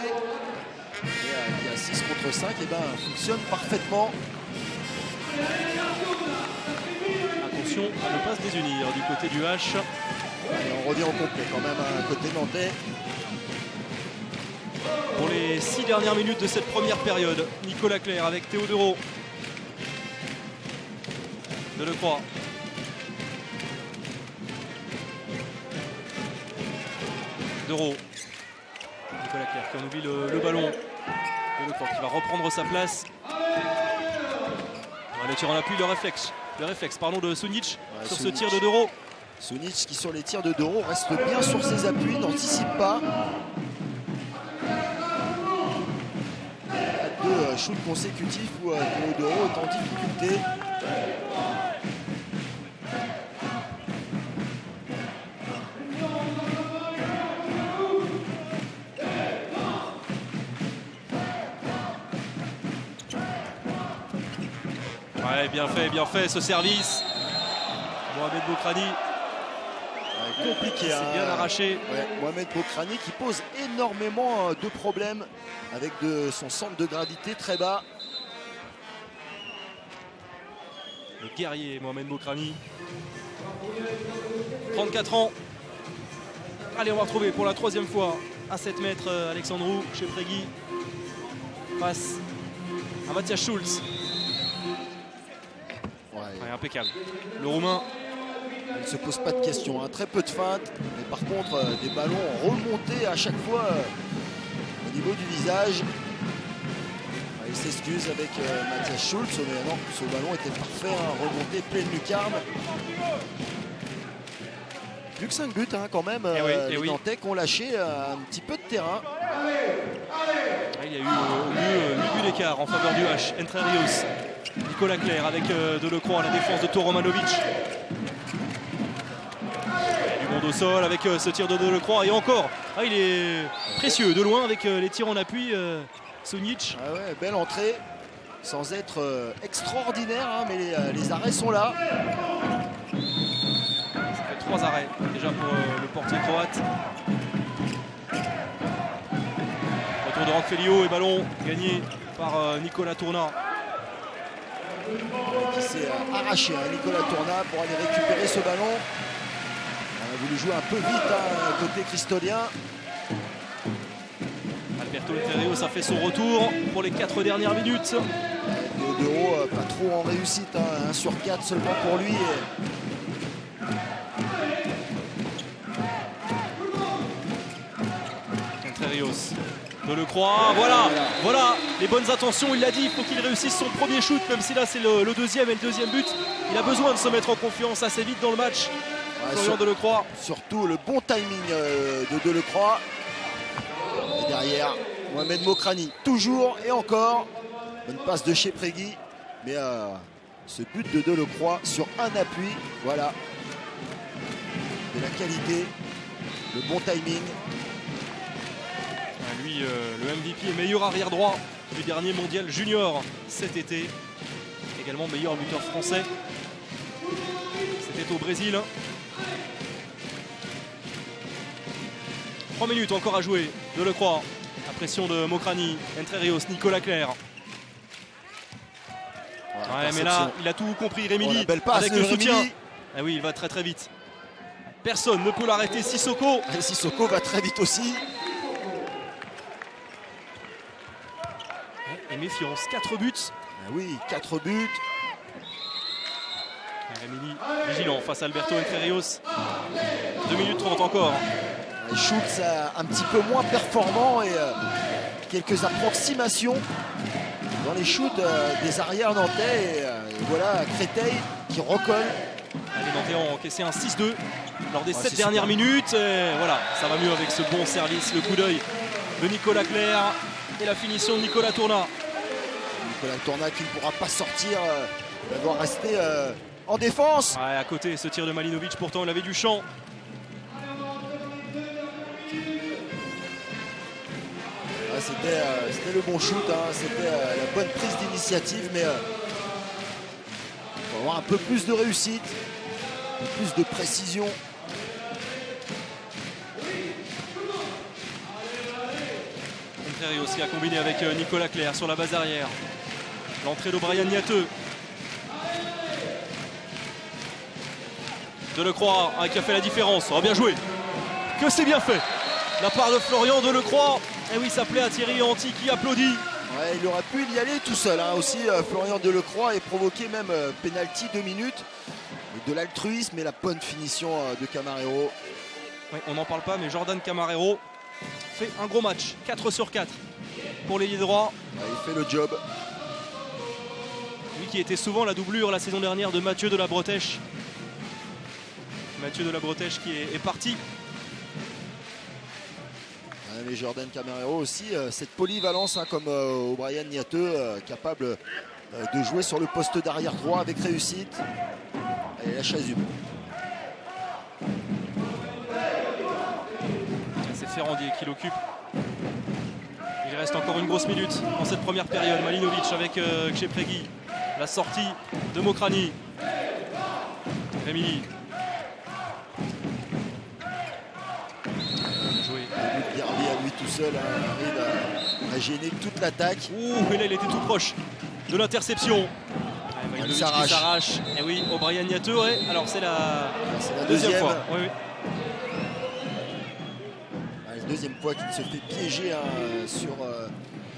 Speaker 2: Et qui a 6 contre 5, et ben, fonctionne parfaitement.
Speaker 1: Attention à ne pas se désunir du côté du H.
Speaker 2: Et on revient au complet quand même à côté nantais.
Speaker 1: Pour les 6 dernières minutes de cette première période, Nicolas Clerc avec Théo Dereau. Delecroix. Dereau. Nicolas Clerc qui en oublie le ballon. Delecroix qui va reprendre sa place. Le tir en appui, le réflexe de Sunic sur ce tir de Dereau.
Speaker 2: Sunic qui sur les tirs de Dereau reste bien sur ses appuis, n'anticipe pas. Deux shoots consécutifs où Dereau est en difficulté.
Speaker 1: Ouais, bien fait ce service. Mohamed Bokrani.
Speaker 2: Compliqué.
Speaker 1: C'est bien arraché.
Speaker 2: Ouais, Mohamed Bokrani qui pose énormément de problèmes avec son centre de gravité très bas.
Speaker 1: Le guerrier Mohamed Bokrani. 34 ans. Allez, on va retrouver pour la 3e fois à 7 mètres Alexandru Chepregi face à Matthias Schulz. Ouais, impeccable. Le Roumain.
Speaker 2: Il ne se pose pas de questions, hein. Très peu de feintes, mais par contre des ballons remontés à chaque fois au niveau du visage. Il s'excuse avec Matthias Schulz, mais non, ce ballon était parfait, hein, remonté pleine lucarne. Plus que 5 buts hein, quand même, les Nantais qui ont lâché un petit peu de terrain.
Speaker 1: Il y a eu 8 buts d'écart en faveur du H. Entre Rios. Nicolas Clerc avec Delecroix, la défense de Toromanovic. Du monde au sol avec ce tir de Delecroix. Et encore, il est précieux de loin avec les tirs en appui. Sunic.
Speaker 2: Ah ouais, belle entrée, sans être extraordinaire, hein, mais les arrêts sont là.
Speaker 1: Ça fait 3 arrêts déjà pour le portier croate. Retour de Ranfelio et ballon gagné par Nicolas Tourna.
Speaker 2: Qui s'est arraché, hein, Nicolas Tourna, pour aller récupérer ce ballon. On a voulu jouer un peu vite hein, côté cristolien.
Speaker 1: Alberto Entre Rios a fait son retour pour les 4 dernières minutes.
Speaker 2: Dereau pas trop en réussite, hein, 1 sur 4 seulement pour lui.
Speaker 1: Entre Rios. Delecroix, voilà les bonnes intentions, il l'a dit, il faut qu'il réussisse son premier shoot, même si là c'est le deuxième et le deuxième but. Il a besoin de se mettre en confiance assez vite dans le match. Florian Delecroix.
Speaker 2: Surtout le bon timing de Delecroix. Et derrière, Mohamed Bokrani, toujours et encore. Bonne passe de Chepregi, mais ce but de Delecroix sur un appui, voilà. De la qualité, le bon timing.
Speaker 1: Lui, le MVP et meilleur arrière droit du dernier mondial junior cet été. Également meilleur buteur français. C'était au Brésil. 3 minutes encore à jouer. Delecroix. La pression de Mokrani. Entre Rios, Nicolas Clerc. Ouais, mais là, il a tout compris, Rémili,
Speaker 2: belle passe
Speaker 1: avec
Speaker 2: de
Speaker 1: le soutien.
Speaker 2: Rémili.
Speaker 1: Ah oui, il va très très vite. Personne ne peut l'arrêter, Sissoko.
Speaker 2: Et Sissoko va très vite aussi.
Speaker 1: Et méfiance, 4 buts.
Speaker 2: Ah oui, 4 buts.
Speaker 1: Rémili vigilant face à Alberto Entre Rios. 2 minutes 30 encore.
Speaker 2: Schultz un petit peu moins performant et quelques approximations dans les shoots des arrières nantais. Et voilà Créteil qui recolle.
Speaker 1: Les Nantais ont encaissé un 6-2 lors des 7
Speaker 2: c'est
Speaker 1: dernières
Speaker 2: super.
Speaker 1: minutes. Et voilà, ça va mieux avec ce bon service, le coup d'œil de Nicolas Clerc et la finition de Nicolas Tourna.
Speaker 2: Nicolas Tourna qui ne pourra pas sortir, il va devoir rester en défense.
Speaker 1: Ouais, à côté, ce tir de Malinovic, pourtant il avait du champ.
Speaker 2: Ouais, c'était le bon shoot, hein. C'était la bonne prise d'initiative, mais il faut avoir un peu plus de réussite, un peu plus de précision.
Speaker 1: Contraire aussi a combiné avec Nicolas Clerc sur la base arrière. L'entrée de Brian Niateux. Delecroix qui a fait la différence. Oh, bien joué. Que c'est bien fait. La part de Florian Delecroix. Et oui, ça plaît à Thierry Anti qui applaudit.
Speaker 2: Ouais, il aurait pu y aller tout seul, hein. Aussi Florian Delecroix et provoquer même penalty 2 minutes. De l'altruisme et la bonne finition de Camarero.
Speaker 1: Ouais, on n'en parle pas, mais Jordan Camarero fait un gros match. 4 sur 4 pour l'ailier droit.
Speaker 2: Ouais, il fait le job.
Speaker 1: Lui qui était souvent la doublure la saison dernière de Mathieu de la Bretèche. Mathieu de la Bretèche qui est parti.
Speaker 2: Ouais, mais Jordan Camarero aussi, cette polyvalence, hein, comme O'Brien Niateux, capable de jouer sur le poste d'arrière droit avec réussite. Et la chasuble.
Speaker 1: C'est Ferrandier qui l'occupe. Il reste encore une grosse minute dans cette première période. Malinovic avec Kshepregui. La sortie de Mokrani. Rémili. Bien joué.
Speaker 2: Derby à lui tout seul, hein, arrive à gêner toute l'attaque.
Speaker 1: Ouh, et là il était tout proche de l'interception.
Speaker 2: Il
Speaker 1: Qui
Speaker 2: s'arrache.
Speaker 1: s'arrache. Et oui, O'Brien Niateux, ouais. Alors c'est la
Speaker 2: deuxième
Speaker 1: fois. Oui, oui.
Speaker 2: La deuxième fois qu'il se fait piéger, hein, sur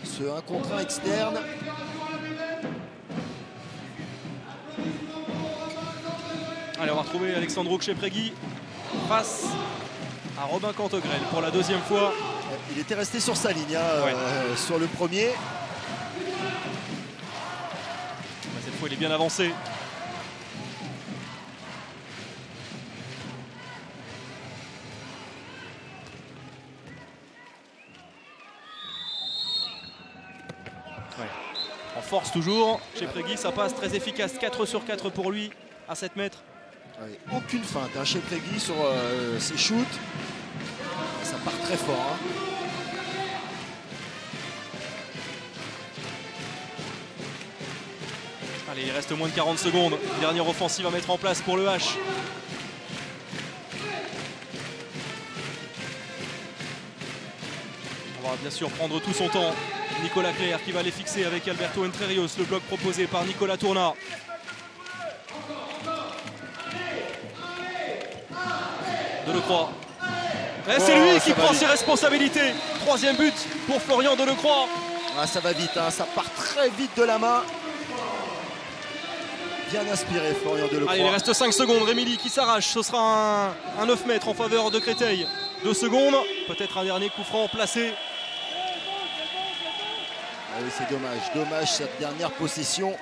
Speaker 2: ce 1 contre 1 externe.
Speaker 1: Allez, on va retrouver Alexandro Kshepregui face à Robin Cantegrel pour la deuxième fois.
Speaker 2: Il était resté sur sa ligne, hein,
Speaker 1: Ouais.
Speaker 2: sur le premier.
Speaker 1: Cette fois, il est bien avancé. Ouais. En force toujours. Kshepregui, ça passe très efficace. 4 sur 4 pour lui à 7 mètres.
Speaker 2: Ouais, aucune feinte, hein, chez Kshepregui sur ses shoots. Ça part très fort, hein.
Speaker 1: Allez, il reste moins de 40 secondes. Dernière offensive à mettre en place pour le H. On va bien sûr prendre tout son temps. Nicolas Clerc qui va les fixer avec Alberto Entre Rios. Le bloc proposé par Nicolas Tourna. Delecroix. Et c'est lui qui prend ses responsabilités. 3e but pour Florian Delecroix.
Speaker 2: Ah, ça va vite, hein, ça part très vite de la main. Bien inspiré, Florian Delecroix.
Speaker 1: Allez, il reste 5 secondes. Rémili qui s'arrache. Ce sera un 9 mètres en faveur de Créteil. 2 secondes. Peut-être un dernier coup franc placé.
Speaker 2: Ah oui, c'est dommage. Dommage cette dernière possession.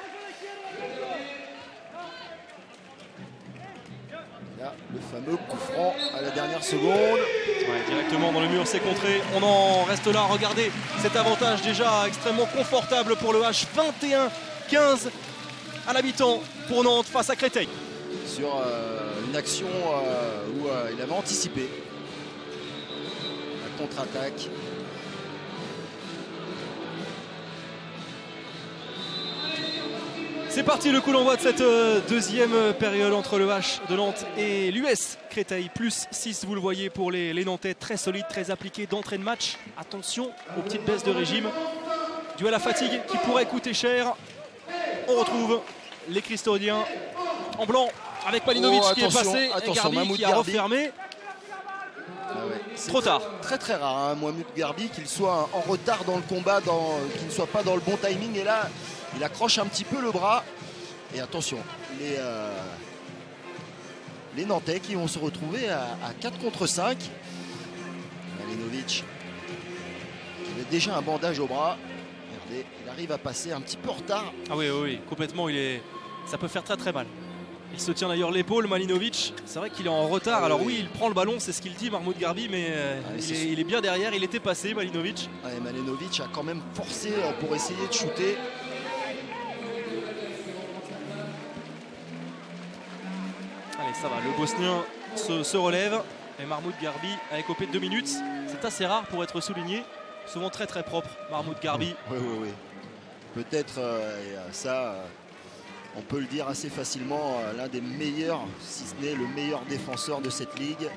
Speaker 2: Là, le fameux coup franc à la dernière seconde.
Speaker 1: Ouais, directement dans le mur, c'est contré. On en reste là. Regardez cet avantage déjà extrêmement confortable pour le H. 21-15 à la mi-temps pour Nantes face à Créteil.
Speaker 2: Sur une action où il avait anticipé la contre-attaque.
Speaker 1: C'est parti, le coup d'envoi de cette deuxième période entre le H de Nantes et l'US Créteil. Plus 6, vous le voyez, pour les Nantais. Très solide, très appliqué d'entrée de match. Attention aux petites baisses de régime. Dû à la fatigue qui pourrait coûter cher. On retrouve les Christodiens en blanc avec Malinovic qui est passé et Garbi qui a refermé. Trop tard.
Speaker 2: Très très rare, hein, Mahmoud Garbi, qu'il soit en retard dans le combat, qu'il ne soit pas dans le bon timing. Et là, il accroche un petit peu le bras. Et attention, les Nantais qui vont se retrouver à 4 contre 5. Malinovic, qui avait déjà un bandage au bras. Regardez, il arrive à passer un petit peu en retard.
Speaker 1: Ah oui, complètement. Ça peut faire très très mal. Il se tient d'ailleurs l'épaule, Malinovic. C'est vrai qu'il est en retard. Alors oui, il prend le ballon, c'est ce qu'il dit, Mahmoud Garbi, mais il est bien derrière. Il était passé, Malinovic.
Speaker 2: Ouais, Malinovic a quand même forcé pour essayer de shooter.
Speaker 1: Allez, ça va. Le Bosnien se relève. Et Mahmoud Garbi a écopé de 2 minutes. C'est assez rare pour être souligné. Souvent très très propre, Mahmoud Garbi.
Speaker 2: Oui. Peut-être ça... on peut le dire assez facilement, l'un des meilleurs, si ce n'est le meilleur défenseur de cette ligue.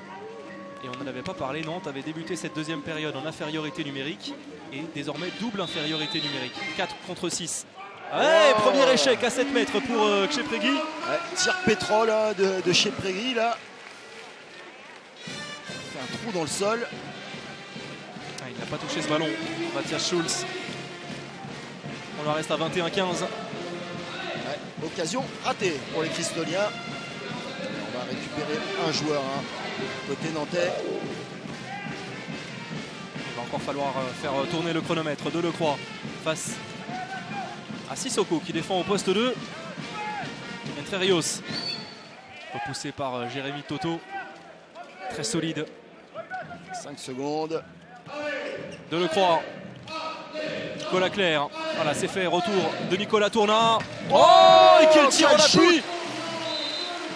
Speaker 1: Et on n'en avait pas parlé, Nantes avait débuté cette deuxième période en infériorité numérique et désormais double infériorité numérique, 4 contre 6. Ouais, premier échec à 7 mètres pour Chepregui.
Speaker 2: Ouais, tir pétrole hein, de Chepregui là. Il fait un trou dans le sol.
Speaker 1: Ah, il n'a pas touché ce ballon, Matthias Schulz. On en reste à 21-15.
Speaker 2: Occasion ratée pour les Christoliens. On va récupérer un joueur côté nantais.
Speaker 1: Il va encore falloir faire tourner le chronomètre. Delecroix face à Sissoko qui défend au poste 2. Entre Rios repoussé par Jérémy Toto. Très solide.
Speaker 2: 5 secondes.
Speaker 1: Delecroix. Nicolas Clerc, voilà, c'est fait, retour de Nicolas Tournat. Oh, et quel tir en appui!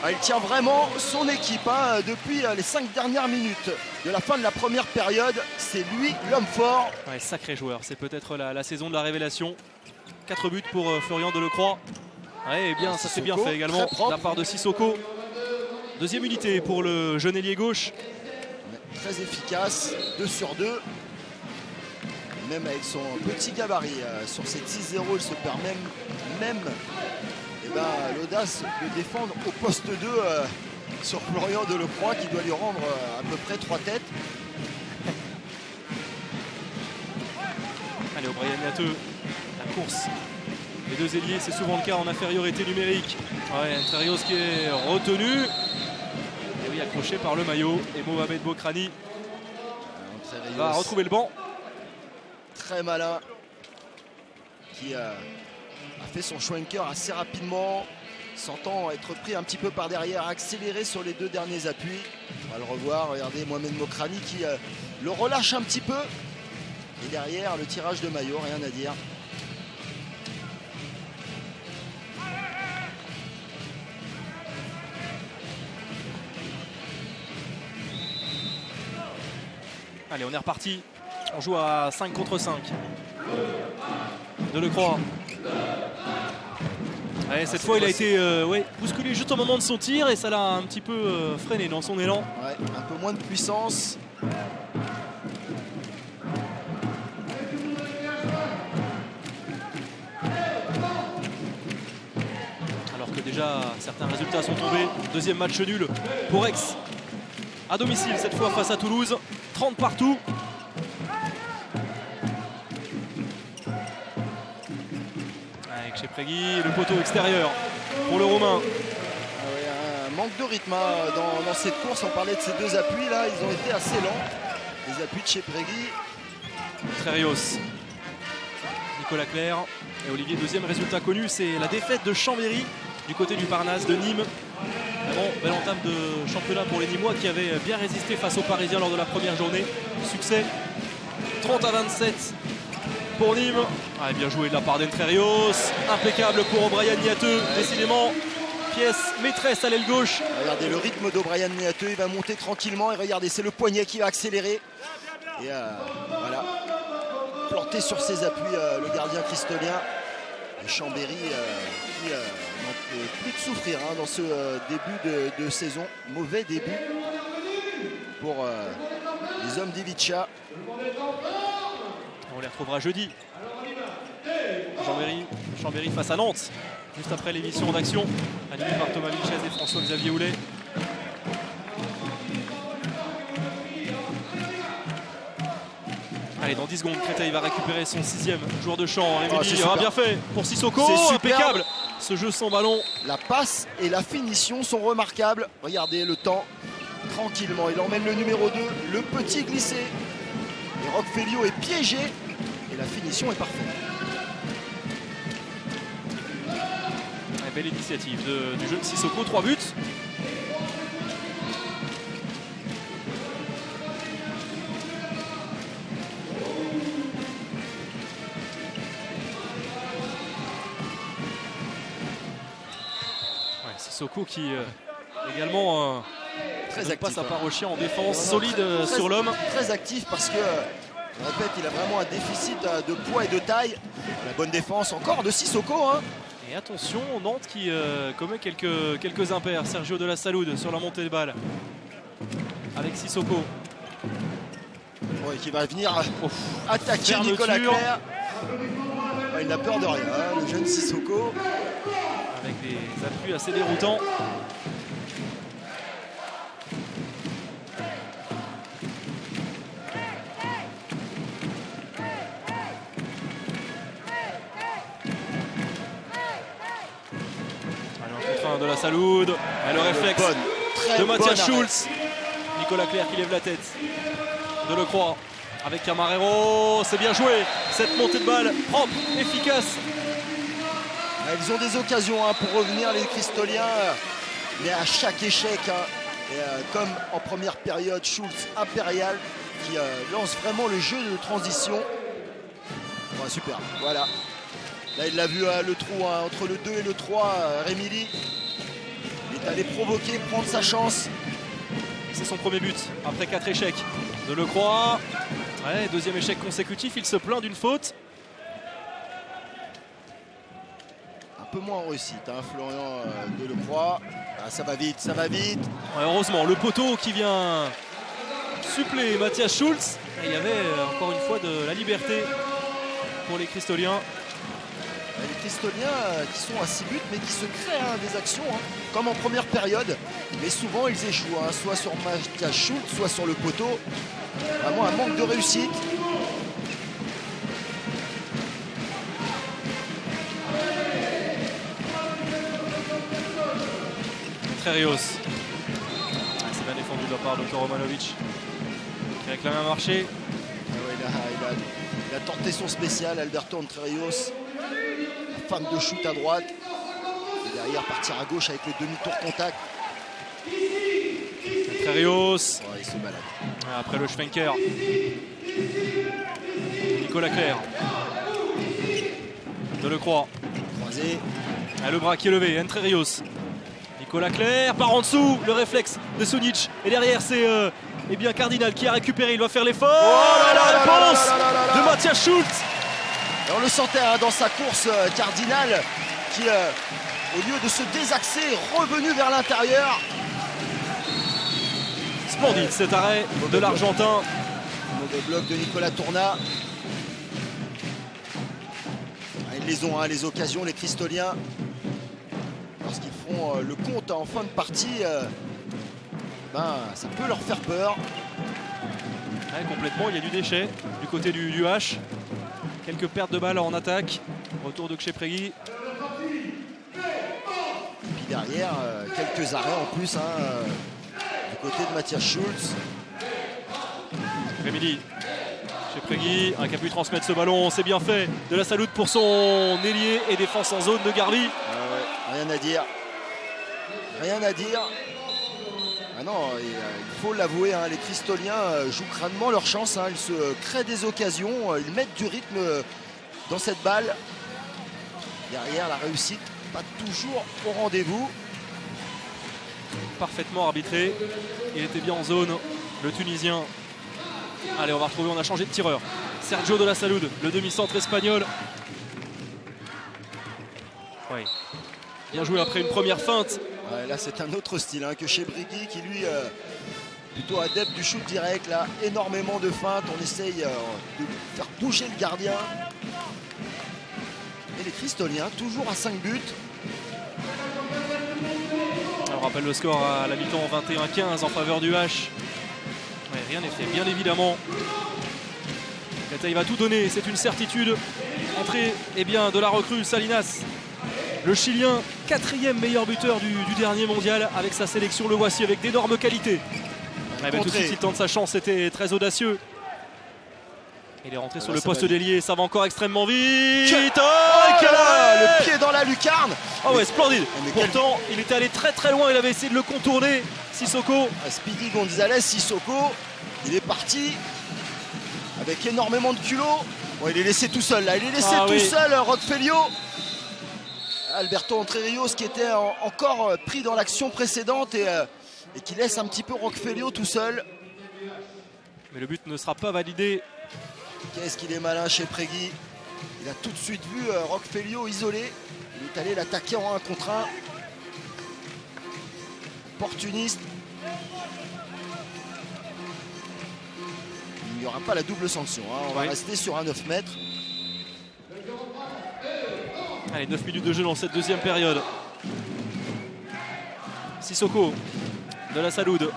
Speaker 2: Il tient vraiment son équipe hein, depuis les 5 dernières minutes de la fin de la première période. C'est lui l'homme fort.
Speaker 1: Ouais, sacré joueur, c'est peut-être la saison de la révélation. 4 buts pour Florian Delecroix. Ouais, et bien, ça s'est bien fait également de la part de Sissoko. Deuxième unité pour le jeune ailier gauche.
Speaker 2: Très efficace, 2 sur 2. Même avec son petit gabarit sur cette 6-0, il se permet même l'audace de défendre au poste 2 sur Florian Delecroix qui doit lui rendre à peu près 3 têtes.
Speaker 1: Allez, O'Brien Niateux, la course. Les deux ailiers, c'est souvent le cas en infériorité numérique. Ouais, Enterios qui est retenu. Et oui, accroché par le maillot. Et Mohamed Bokrani va retrouver le banc.
Speaker 2: Très malin, qui a fait son schwenker assez rapidement, sentant être pris un petit peu par derrière, accéléré sur les 2 derniers appuis. On va le revoir, regardez Mohamed Bokrani qui le relâche un petit peu. Et derrière, le tirage de maillot, rien à dire.
Speaker 1: Allez, on est reparti. On joue à 5 contre 5. Delecroix. Allez, cette fois, il a été bousculé juste au moment de son tir et ça l'a un petit peu freiné dans son élan.
Speaker 2: Ouais, un peu moins de puissance.
Speaker 1: Alors que déjà, certains résultats sont tombés. Deuxième match nul pour Aix. À domicile, cette fois face à Toulouse. 30 partout. Avec Chepregui, le poteau extérieur pour le Roumain.
Speaker 2: Un manque de rythme dans cette course. On parlait de ces 2 appuis là, ils ont été assez lents. Les appuis de Chepregui.
Speaker 1: Trerios, Nicolas Clerc et Olivier. Deuxième résultat connu, c'est la défaite de Chambéry du côté du Parnasse de Nîmes. Bon, belle entame de championnat pour les Nîmois qui avaient bien résisté face aux Parisiens lors de la première journée. Succès 30-27 pour Nîmes. Ah, bien joué de la part d'Entrerios. Impeccable pour O'Brien Niateux. Décidément, pièce maîtresse à l'aile gauche.
Speaker 2: Regardez le rythme d'O'Brien Niateux, il va monter tranquillement et regardez, c'est le poignet qui va accélérer. Et voilà, planté sur ses appuis le gardien christolien. Et Chambéry qui plus de souffrir hein, dans ce début de saison. Mauvais début pour les hommes d'Ivica.
Speaker 1: On les retrouvera jeudi. Chambéry face à Nantes, juste après l'émission d'Action, animée par Thomas Vilches et François-Xavier Houlet. Allez, dans 10 secondes, Créteil va récupérer son 6e joueur de champ. Rémi, bien fait pour Sissoko, impeccable. Ce jeu sans ballon.
Speaker 2: La passe et la finition sont remarquables. Regardez le temps, tranquillement. Il emmène le numéro 2, le petit glissé. Et Roquefelio est piégé et la finition est parfaite.
Speaker 1: Belle initiative du jeune Sissoko, 3 buts. Sissoko qui également
Speaker 2: très actif,
Speaker 1: passe sa part
Speaker 2: hein.
Speaker 1: au chien en défense, solide sur l'homme.
Speaker 2: Très actif parce que, je répète, il a vraiment un déficit de poids et de taille. La bonne défense encore de Sissoko. Hein.
Speaker 1: Et attention, Nantes qui commet quelques impairs. Sergio de la Salude sur la montée de balle avec Sissoko.
Speaker 2: Ouais, qui va venir attaquer
Speaker 1: fermeture.
Speaker 2: Nicolas Clerc. Il n'a peur de rien, hein, le jeune Sissoko.
Speaker 1: Avec des appuis assez déroutants. De la Salude, et le réflexe de Mathias Schulz. Nicolas Clerc qui lève la tête de Lecroix avec Camarero, c'est bien joué, cette montée de balle propre, efficace.
Speaker 2: Ils ont des occasions hein, pour revenir les Cristoliens, mais à chaque échec, hein, et, comme en première période, Schulz impérial qui lance vraiment le jeu de transition. Ouais, super, voilà. Là, il l'a vu le trou hein, entre le 2 et le 3, Rémi Lee. Il est allé provoquer, prendre sa chance.
Speaker 1: C'est son premier but après 4 échecs de Lecroix. Ouais, deuxième échec consécutif, il se plaint d'une faute.
Speaker 2: Un peu moins en réussite, hein, Florian de Lecroix. Ah, ça va vite, ça va vite.
Speaker 1: Ouais, heureusement, le poteau qui vient suppléer Mathias Schulz. Et il y avait encore une fois de la liberté pour les Cristoliens.
Speaker 2: Les Cristoliens qui sont à 6 buts mais qui se créent hein, des actions hein, comme en première période, mais souvent ils échouent hein, soit sur Mathias Schulz, soit sur le poteau. Vraiment un manque de réussite.
Speaker 1: Trerios. C'est bien défendu de la part de Dr. Romanovic qui réclame un marché.
Speaker 2: Il a tenté son spécial, Alberto Trerios. Femme de shoot à droite. Et derrière partir à gauche avec le demi-tour contact.
Speaker 1: Trerios.
Speaker 2: Ouais, il se balade.
Speaker 1: Après le Schwenker. Nicolas Clerc. De Lecroix.
Speaker 2: Croisé.
Speaker 1: Le bras qui est levé. Trerios. Nicolas Clerc par en dessous. Le réflexe de Sunic. Et derrière c'est eh bien Cardinal qui a récupéré. Il va faire l'effort. La réponse de Mathias Schulz.
Speaker 2: Et on le sentait hein, dans sa course Cardinal qui, au lieu de se désaxer, est revenu vers l'intérieur.
Speaker 1: Splendide cet arrêt de l'Argentin.
Speaker 2: Mauvais bloc de Nicolas Tourna. Ils les ont, hein, les occasions, les Cristoliens. Lorsqu'ils font le compte en fin de partie, ça peut leur faire peur.
Speaker 1: Ouais, complètement, il y a du déchet du côté du H. Quelques pertes de balles en attaque. Retour de Kshepregui.
Speaker 2: Puis derrière, quelques arrêts en plus hein, du côté de Mathias Schulz.
Speaker 1: Rémi Kshepregui, un qui a pu transmettre ce ballon, c'est bien fait. De la Salude pour son ailier et défense en zone de Garbi.
Speaker 2: Rien à dire. Rien à dire. Ah non, il faut l'avouer, hein, les Cristoliens jouent crânement leur chance. Hein, ils se créent des occasions, ils mettent du rythme dans cette balle. Derrière, la réussite, pas toujours au rendez-vous.
Speaker 1: Parfaitement arbitré. Il était bien en zone, le Tunisien. Allez, on va retrouver, on a changé de tireur. Sergio de la Salude, le demi-centre espagnol. Oui. Bien joué après une première feinte.
Speaker 2: Ouais, là c'est un autre style hein, que chez Brigui qui lui plutôt adepte du shoot direct. Là énormément de feintes, on essaye de faire bouger le gardien. Et les Cristoliens toujours à 5 buts.
Speaker 1: On rappelle le score à la mi-temps 21-15 en faveur du H. Ouais, rien n'est fait bien évidemment. Créteil va tout donner, c'est une certitude. Entrée de la recrue Salinas. Le Chilien, 4e meilleur buteur du dernier mondial avec sa sélection. Le voici avec d'énormes qualités. Tout de suite, il tente sa chance, c'était très audacieux. Il est rentré sur le poste d'ailier, ça va encore extrêmement vite.
Speaker 2: Le pied dans la lucarne.
Speaker 1: Ah ouais, splendide. Pourtant, il était allé très très loin, il avait essayé de le contourner. Sissoko.
Speaker 2: Speedy Gonzalez, Sissoko, il est parti avec énormément de culot. Bon, il est laissé tout seul là, il est laissé tout seul, Roquefelio. Alberto Entre Rios qui était encore pris dans l'action précédente et qui laisse un petit peu Roquefelio tout seul.
Speaker 1: Mais le but ne sera pas validé.
Speaker 2: Qu'est-ce qu'il est malin chez Prégui. Il a tout de suite vu Roquefelio isolé. Il est allé l'attaquer en 1 contre 1. Opportuniste. Il n'y aura pas la double sanction. Hein. On va rester sur un 9 mètres.
Speaker 1: Allez, 9 minutes de jeu dans cette deuxième période. Sissoko de la Saloud.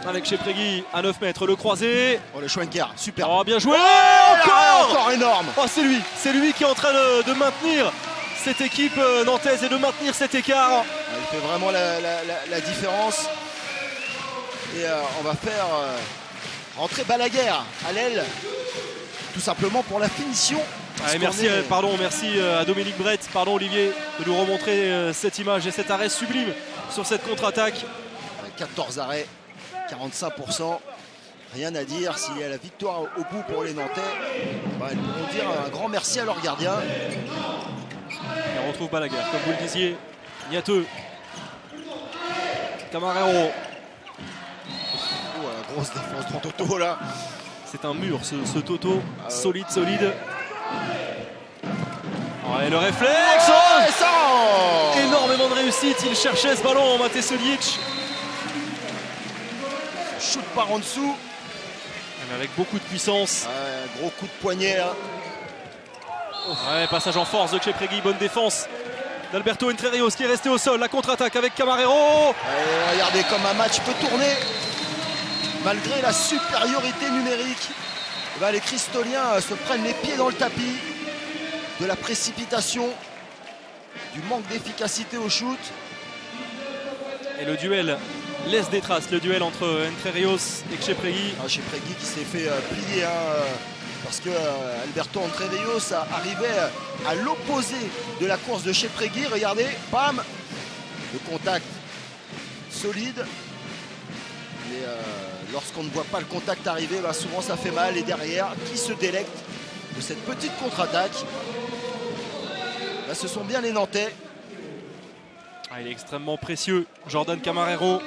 Speaker 1: Avec chez Prégui à 9 mètres, le croisé.
Speaker 2: Oh, le Schwenker, super.
Speaker 1: Oh, bien joué.
Speaker 2: Encore énorme.
Speaker 1: Oh, c'est lui qui est en train de maintenir cette équipe nantaise et de maintenir cet écart.
Speaker 2: Il fait vraiment la différence. Et on va faire rentrer Balaguer à l'aile. Tout simplement pour la finition.
Speaker 1: Allez, merci à Dominique Brett, Olivier, de nous remontrer cette image et cet arrêt sublime sur cette contre-attaque.
Speaker 2: 14 arrêts, 45%. Rien à dire. S'il y a la victoire au bout pour les Nantais, ils pourront dire un grand merci à leur gardien.
Speaker 1: Et on retrouve Balaguer, comme vous le disiez. Niateux. Camarero.
Speaker 2: Oh, la grosse défense de Toto là.
Speaker 1: C'est un mur ce Toto, solide. Ouais, le réflexe, énormément de réussite, il cherchait ce ballon, Mate Selic.
Speaker 2: Shoot par en dessous.
Speaker 1: Mais avec beaucoup de puissance.
Speaker 2: Un gros coup de poignet là.
Speaker 1: Ouais, passage en force de Chepregui, bonne défense d'Alberto Entre Rios qui est resté au sol, la contre-attaque avec Camarero.
Speaker 2: Regardez comme un match peut tourner. Malgré la supériorité numérique, les Cristoliens se prennent les pieds dans le tapis. De la précipitation, du manque d'efficacité au shoot. Et
Speaker 1: le duel laisse des traces, le duel entre Entre Rios et Chepregui.
Speaker 2: Chepregui qui s'est fait plier parce que Alberto Entre Rios arrivait à l'opposé de la course de Chepregui. Regardez, bam, le contact solide. Mais lorsqu'on ne voit pas le contact arriver, souvent ça fait mal. Et derrière, qui se délecte de cette petite contre-attaque? Ce sont bien les Nantais.
Speaker 1: Il est extrêmement précieux, Jordan Camarero.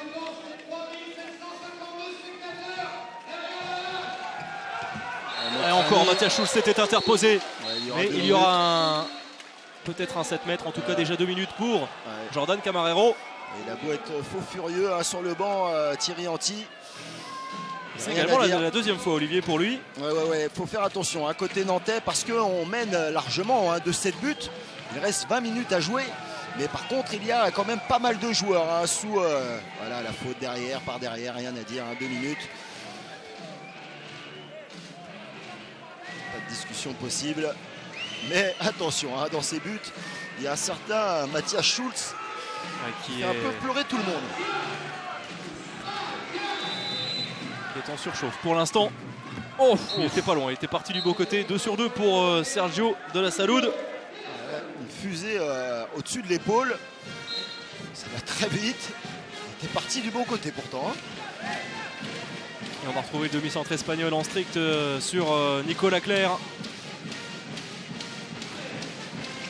Speaker 1: Et encore, Mathias Schulz s'était interposé. Mais il y aura peut-être un 7 mètres, en tout cas déjà 2 minutes pour Jordan Camarero.
Speaker 2: Il a beau être faux furieux sur le banc, Thierry Anti.
Speaker 1: C'est également la deuxième fois, Olivier, pour lui.
Speaker 2: Ouais, faut faire attention côté nantais parce qu'on mène largement de 7 buts. Il reste 20 minutes à jouer. Mais par contre, il y a quand même pas mal de joueurs sous la faute par derrière, rien à dire, 2 minutes. Pas de discussion possible. Mais attention, dans ces buts, il y a un certain Mathias Schulz qui fait un peu pleurer tout le monde.
Speaker 1: Il est en surchauffe pour l'instant. Il était pas loin, il était parti du beau côté. 2 sur 2 pour Sergio de la Saloud.
Speaker 2: Une fusée au-dessus de l'épaule. Ça va très vite. Il était parti du bon côté pourtant.
Speaker 1: Et on va retrouver le demi-centre espagnol en strict sur Nicolas Clerc.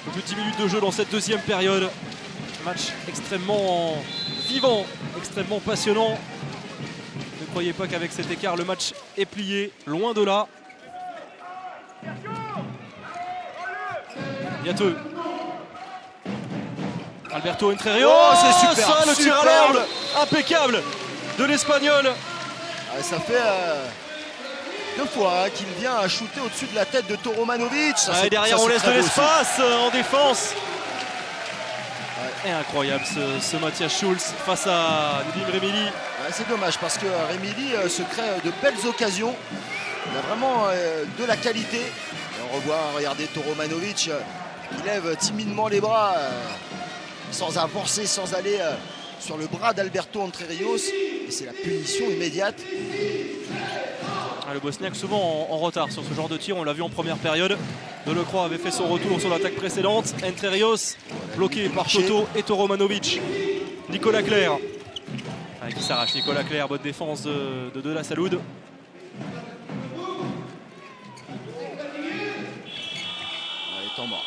Speaker 1: Un peu plus de 10 minutes de jeu dans cette deuxième période. Match extrêmement vivant, extrêmement passionnant. Ne croyez pas qu'avec cet écart, le match est plié. Loin de là. Niateux. Alberto Entrerrios,
Speaker 2: Oh, c'est super,
Speaker 1: ça, le tir à
Speaker 2: superbe.
Speaker 1: l'angle, impeccable de l'Espagnol.
Speaker 2: Ça fait 2 fois qu'il vient à shooter au-dessus de la tête de Toromanovic.
Speaker 1: Et derrière, on laisse de l'espace en défense. Et incroyable ce Matthias Schulz face à Nedim Remili.
Speaker 2: C'est dommage parce que Remili se crée de belles occasions. Il a vraiment de la qualité. Et on revoit, regardez, Toromanovic qui lève timidement les bras sans avancer, sans aller sur le bras d'Alberto Entrerrios. Et c'est la punition immédiate.
Speaker 1: Le Bosniaque souvent en retard sur ce genre de tir, on l'a vu en première période. Delecroix avait fait son retour sur l'attaque précédente. Entrerrios bloqué par Toto et Toromanovic. Nicolas Clerc qui s'arrache. Nicolas Clerc, bonne défense de la Salud.
Speaker 2: Temps mort.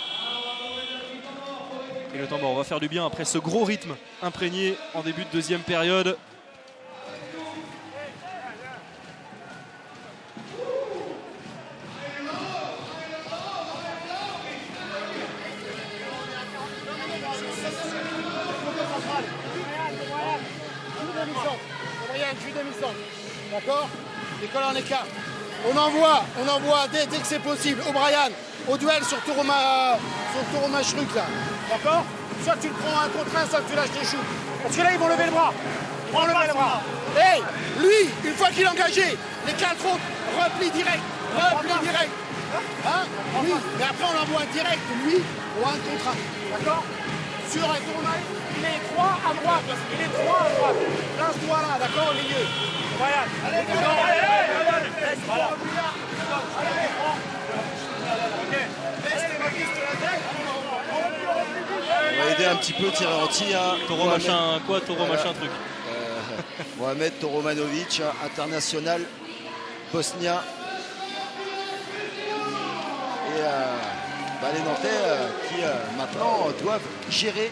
Speaker 1: Et le temps mort, on va faire du bien après ce gros rythme imprégné en début de deuxième période.
Speaker 4: D'accord. Nicolas en écart. On envoie dès que c'est possible O'Brien au duel sur Toromachruc là. D'accord. Soit tu le prends un contre un, soit tu lâches tes shoots. Parce que là ils vont lever le bras. Ils vont lever le bras. Et lui, une fois qu'il est engagé, les 4 autres, repli direct. Hein, oui, mais après on l'envoie direct, lui, ou un contre un. D'accord. Sur un tournage, il est 3 à droite. Il est 3 à droite. Lance-toi là, d'accord, au milieu. Voilà. Allez, voilà.
Speaker 2: On va aider un petit peu, tirer en tir.
Speaker 1: Toro machin, quoi, Toro machin truc.
Speaker 2: Mohamed Toromanovic, international bosnien. Et les Nantais qui maintenant doivent gérer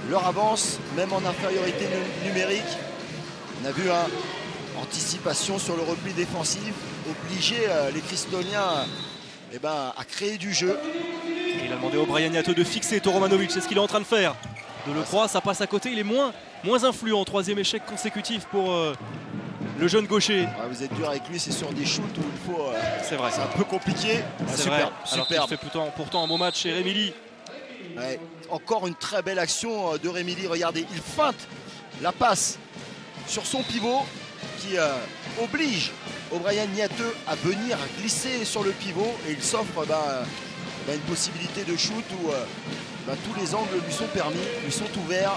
Speaker 2: leur avance, même en infériorité numérique. On a vu anticipation sur le repli défensif, obliger les Cristoliens à créer du jeu.
Speaker 1: Et il a demandé au Brian Yato de fixer Toromanovic, c'est ce qu'il est en train de faire. Delecroix, ça passe à côté, il est moins influent. 3e échec consécutif pour le jeune gaucher.
Speaker 2: Vous êtes dur avec lui, c'est sur des shoots où il faut.
Speaker 1: C'est vrai.
Speaker 2: C'est un peu compliqué.
Speaker 1: C'est vrai. Alors qu'il fait pourtant un bon match chez Remili.
Speaker 2: Encore une très belle action de Remili. Regardez, il feinte la passe sur son pivot qui oblige O'Brien Niateux à venir glisser sur le pivot et il s'offre une possibilité de shoot où tous les angles lui sont permis, lui sont ouverts.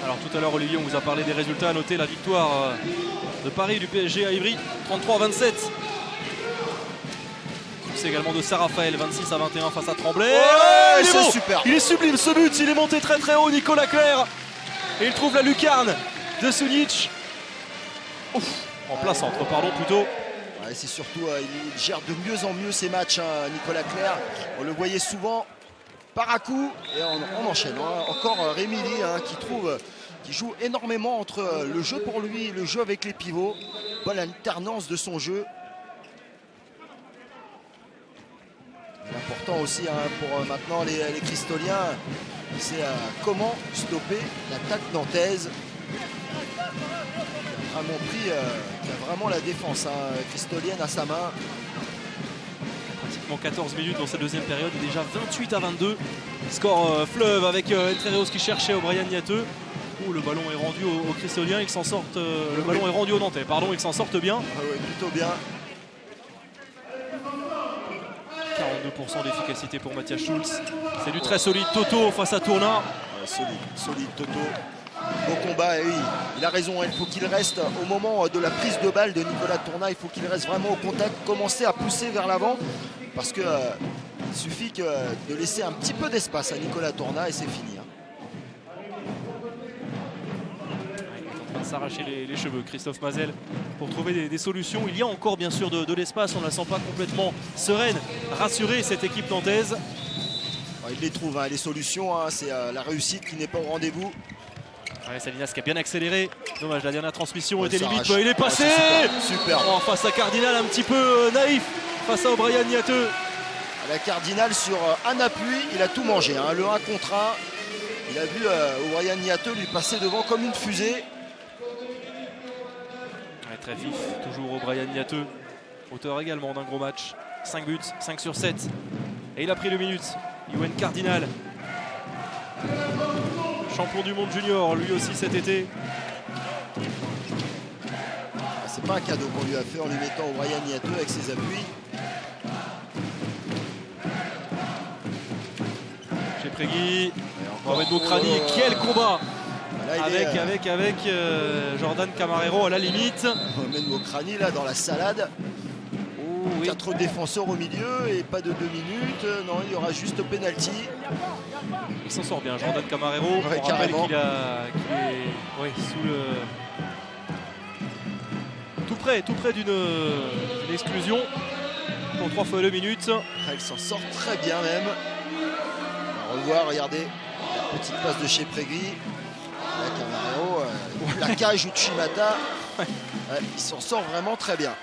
Speaker 2: Alors
Speaker 1: tout à l'heure Olivier, on vous a parlé des résultats. Notez la victoire de Paris du PSG à Ivry, 33-27. C'est également de Saint-Raphaël, 26-21 face à Tremblay.
Speaker 2: Ouais,
Speaker 1: il est bon.
Speaker 2: super.
Speaker 1: Il est sublime ce but, il est monté très très haut, Nicolas Clerc. Et il trouve la lucarne de Sunic. En plein centre, pardon, plutôt.
Speaker 2: C'est surtout, il gère de mieux en mieux ses matchs, Nicolas Clerc. On le voyait souvent par à coup et on enchaîne. Encore Remili qui joue énormément entre le jeu pour lui et le jeu avec les pivots. Bonne alternance de son jeu. L'important aussi pour maintenant les Cristoliens, c'est comment stopper l'attaque nantaise. Qui a vraiment la défense cristolienne à sa main.
Speaker 1: Pratiquement 14 minutes dans cette deuxième période et déjà 28-22. Score fleuve avec Entrerrios qui cherchait O'Brien Niateux. Le ballon est rendu aux Cristoliens, ils s'en sortent. Le ballon est rendu aux Nantais, pardon, ils s'en sortent bien.
Speaker 2: Oui, plutôt bien.
Speaker 1: 42% d'efficacité pour Matthias Schulz. C'est du très solide Toto face à Tournin.
Speaker 2: Solide Toto. Beau combat, et oui, il a raison, il faut qu'il reste au moment de la prise de balle de Nicolas Tournin, il faut qu'il reste vraiment au contact, commencer à pousser vers l'avant parce que il suffit de laisser un petit peu d'espace à Nicolas Tournin et c'est fini.
Speaker 1: Il est en train de s'arracher les cheveux, Christophe Mazel, pour trouver des solutions. Il y a encore bien sûr de l'espace, on ne la sent pas complètement sereine, rassurée cette équipe nantaise.
Speaker 2: Il les trouve, les solutions, c'est la réussite qui n'est pas au rendez-vous.
Speaker 1: Salinas qui a bien accéléré. Dommage, la dernière transmission était limite.
Speaker 2: Il
Speaker 1: est passé.
Speaker 2: Super.
Speaker 1: Face à Cardinal, un petit peu naïf face à O'Brien Niateux.
Speaker 2: La Cardinal sur un appui, il a tout mangé. Hein. Le 1 contre 1, il a vu O'Brien Niateux lui passer devant comme une fusée.
Speaker 1: Ouais, très vif, toujours O'Brien Niateux. Auteur également d'un gros match. 5 buts, 5 sur 7. Et il a pris le minute. Yoann Cardinal. Champion du monde junior, lui aussi cet été.
Speaker 2: C'est pas un cadeau qu'on lui a fait en lui mettant O'Brien Niateux avec ses appuis.
Speaker 1: Chez Prégui, Mohamed Mokrani, quel combat
Speaker 2: là,
Speaker 1: avec Jordan Camarero à la limite.
Speaker 2: Mohamed Mokrani là dans la salade.
Speaker 1: Oh, oui.
Speaker 2: 4 défenseurs au milieu et pas de 2 minutes. Non, il y aura juste penalty.
Speaker 1: Il s'en sort bien, Jordan Camarero.
Speaker 2: Ouais,
Speaker 1: On rappelle
Speaker 2: carrément.
Speaker 1: qu'il est sous le... Tout près d'une exclusion. Pour 3 fois 2 minutes.
Speaker 2: Il s'en sort très bien même. On va revoir, regardez, la petite passe de chez Prégui. Là, Camarero, plaquage ou Chimata. Ouais, il s'en sort vraiment très bien.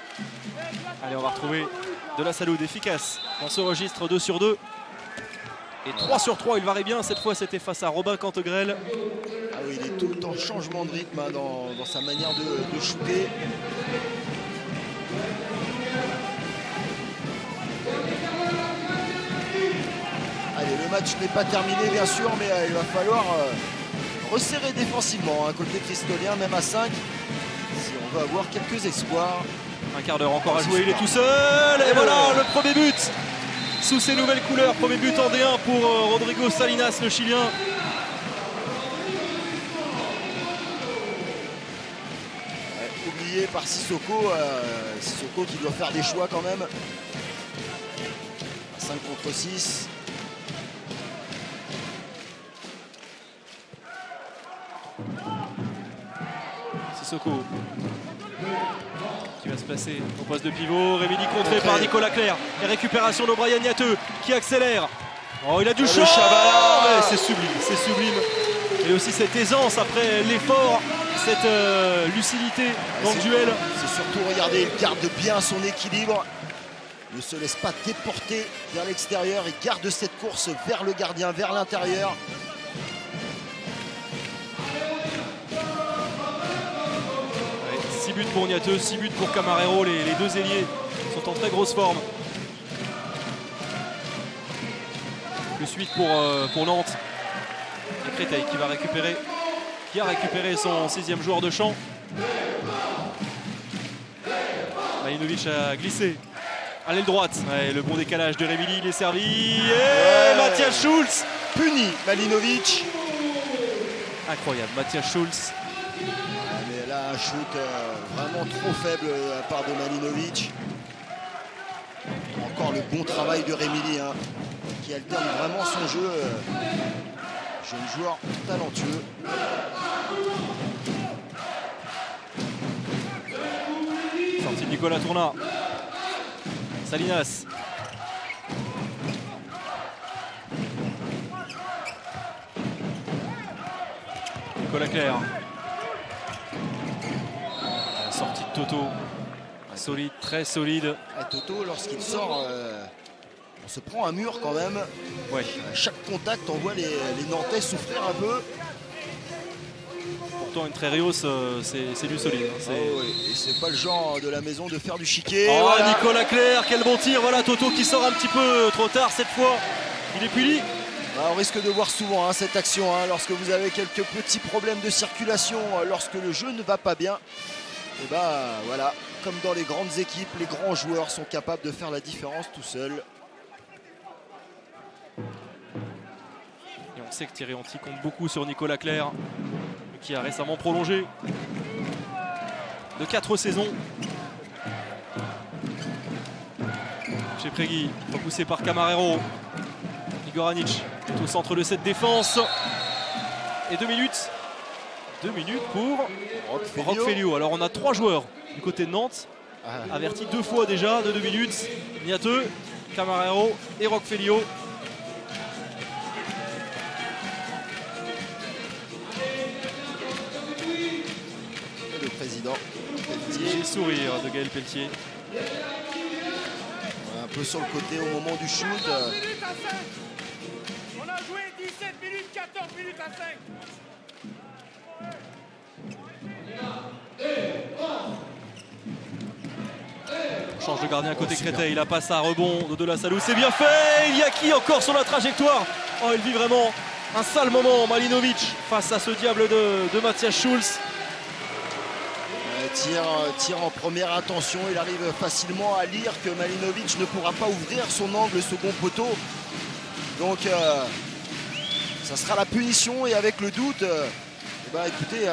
Speaker 1: Allez, on va retrouver de la Saloud efficace dans ce registre 2 sur 2. Et 3 sur 3, il varie bien. Cette fois, c'était face à Robin Cantegrel.
Speaker 2: Ah oui, il est tout le temps changement de rythme hein, dans sa manière de shooter. Allez, le match n'est pas terminé bien sûr, mais il va falloir resserrer défensivement hein, côté cristolien, même à 5, si on veut avoir quelques espoirs.
Speaker 1: Un quart d'heure encore à jouer, il est tout seul. Et voilà le premier but sous ses nouvelles couleurs. Premier but en D1 pour Rodrigo Salinas, le Chilien.
Speaker 2: Oublié par Sissoko. Sissoko qui doit faire des choix quand même. 5 contre 6.
Speaker 1: Sissoko qui va se placer au poste de pivot. Rémili contré par Nicolas Clerc. Et récupération d'O'Brien Niateux qui accélère. Oh, il a du champ. Ouais, c'est sublime, c'est sublime. Et aussi cette aisance après l'effort, cette lucidité dans le duel.
Speaker 2: C'est surtout, regardez, il garde bien son équilibre. Il ne se laisse pas déporter vers l'extérieur. Il garde cette course vers le gardien, vers l'intérieur.
Speaker 1: 6 buts pour Niateux, 6 buts pour Camarero. Les deux ailiers sont en très grosse forme. Plus 8 pour Nantes. Et Créteil qui a récupéré son 6e joueur de champ. Malinovic a glissé à l'aile droite. Ouais, le bon décalage de Rémili, il est servi. Et Matthias Schulz.
Speaker 2: Puni Malinovic.
Speaker 1: Incroyable, Matthias Schulz.
Speaker 2: Mais là, un shoot vraiment trop faible de la part de Malinovic. Encore le bon travail de Rémili, hein, qui alterne vraiment son jeu. Jeune joueur talentueux.
Speaker 1: Sortie de Nicolas Tournat. Salinas. Nicolas Clerc. Sortie de Toto. Solide, très solide.
Speaker 2: Et Toto, lorsqu'il sort, on se prend un mur quand même.
Speaker 1: Ouais.
Speaker 2: À chaque contact, on voit les Nantais souffrir un peu.
Speaker 1: Pourtant, une Trerios, c'est du solide. Hein.
Speaker 2: Oh oui. Et c'est pas le genre de la maison de faire du chiquet.
Speaker 1: Oh,
Speaker 2: voilà.
Speaker 1: Nicolas Clerc, quel bon tir. Voilà Toto qui sort un petit peu trop tard cette fois. Il est puni.
Speaker 2: On risque de voir souvent hein, cette action hein, lorsque vous avez quelques petits problèmes de circulation, lorsque le jeu ne va pas bien. Et voilà, comme dans les grandes équipes, les grands joueurs sont capables de faire la différence tout seuls.
Speaker 1: Et on sait que Thierry Anti compte beaucoup sur Nicolas Clerc, qui a récemment prolongé de 4 saisons. Chez Prégui, repoussé par Camarero. Igoranic est au centre de cette défense. Et 2 minutes. 2 minutes pour Roquefellio. Alors on a 3 joueurs du côté de Nantes. Avertis 2 fois déjà de 2 minutes. Niateux, Camarero et Roquefellio.
Speaker 2: Le président
Speaker 1: Petit sourire de Gaël Pelletier.
Speaker 2: un peu sur le côté au moment du shoot.
Speaker 4: 14 minutes à 5. On a joué 17 minutes, 14 minutes à 5.
Speaker 1: Change de gardien côté Créteil, la passe à rebond de la Salou, c'est bien fait. Il y a qui encore sur la trajectoire? Oh, il vit vraiment un sale moment, Malinovic, face à ce diable de Mathias Schulz.
Speaker 2: Tire en première intention, il arrive facilement à lire que Malinovic ne pourra pas ouvrir son angle second poteau. Donc ça sera la punition, et avec le doute, écoutez,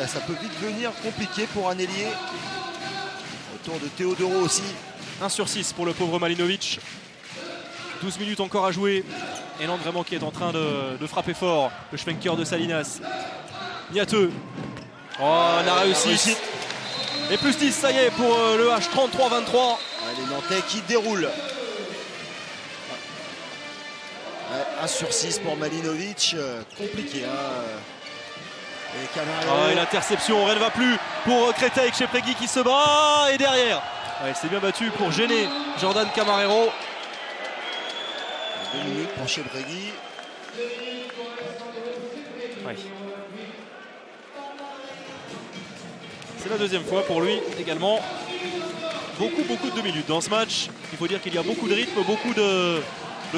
Speaker 2: ça peut vite devenir compliqué pour un ailier. Autour de Théodoro aussi.
Speaker 1: 1 sur 6 pour le pauvre Malinovic. 12 minutes encore à jouer. Et Nantes vraiment qui est en train de frapper fort. Le Schwenker de Salinas. Niateux. Oh, la réussite. Et plus 10, ça y est, pour le H, 33-23.
Speaker 2: Les Nantais qui déroulent. 1 sur 6 pour Malinovic. Compliqué.
Speaker 1: Et l'interception, rien ne va plus pour Créteil, Cheprégui qui se bat. Et derrière, il s'est bien battu pour gêner Jordan Camarero.
Speaker 2: 2 minutes pour Cheprégui.
Speaker 1: C'est la deuxième fois pour lui également. Beaucoup de 2 minutes dans ce match. Il faut dire qu'il y a beaucoup de rythme, beaucoup de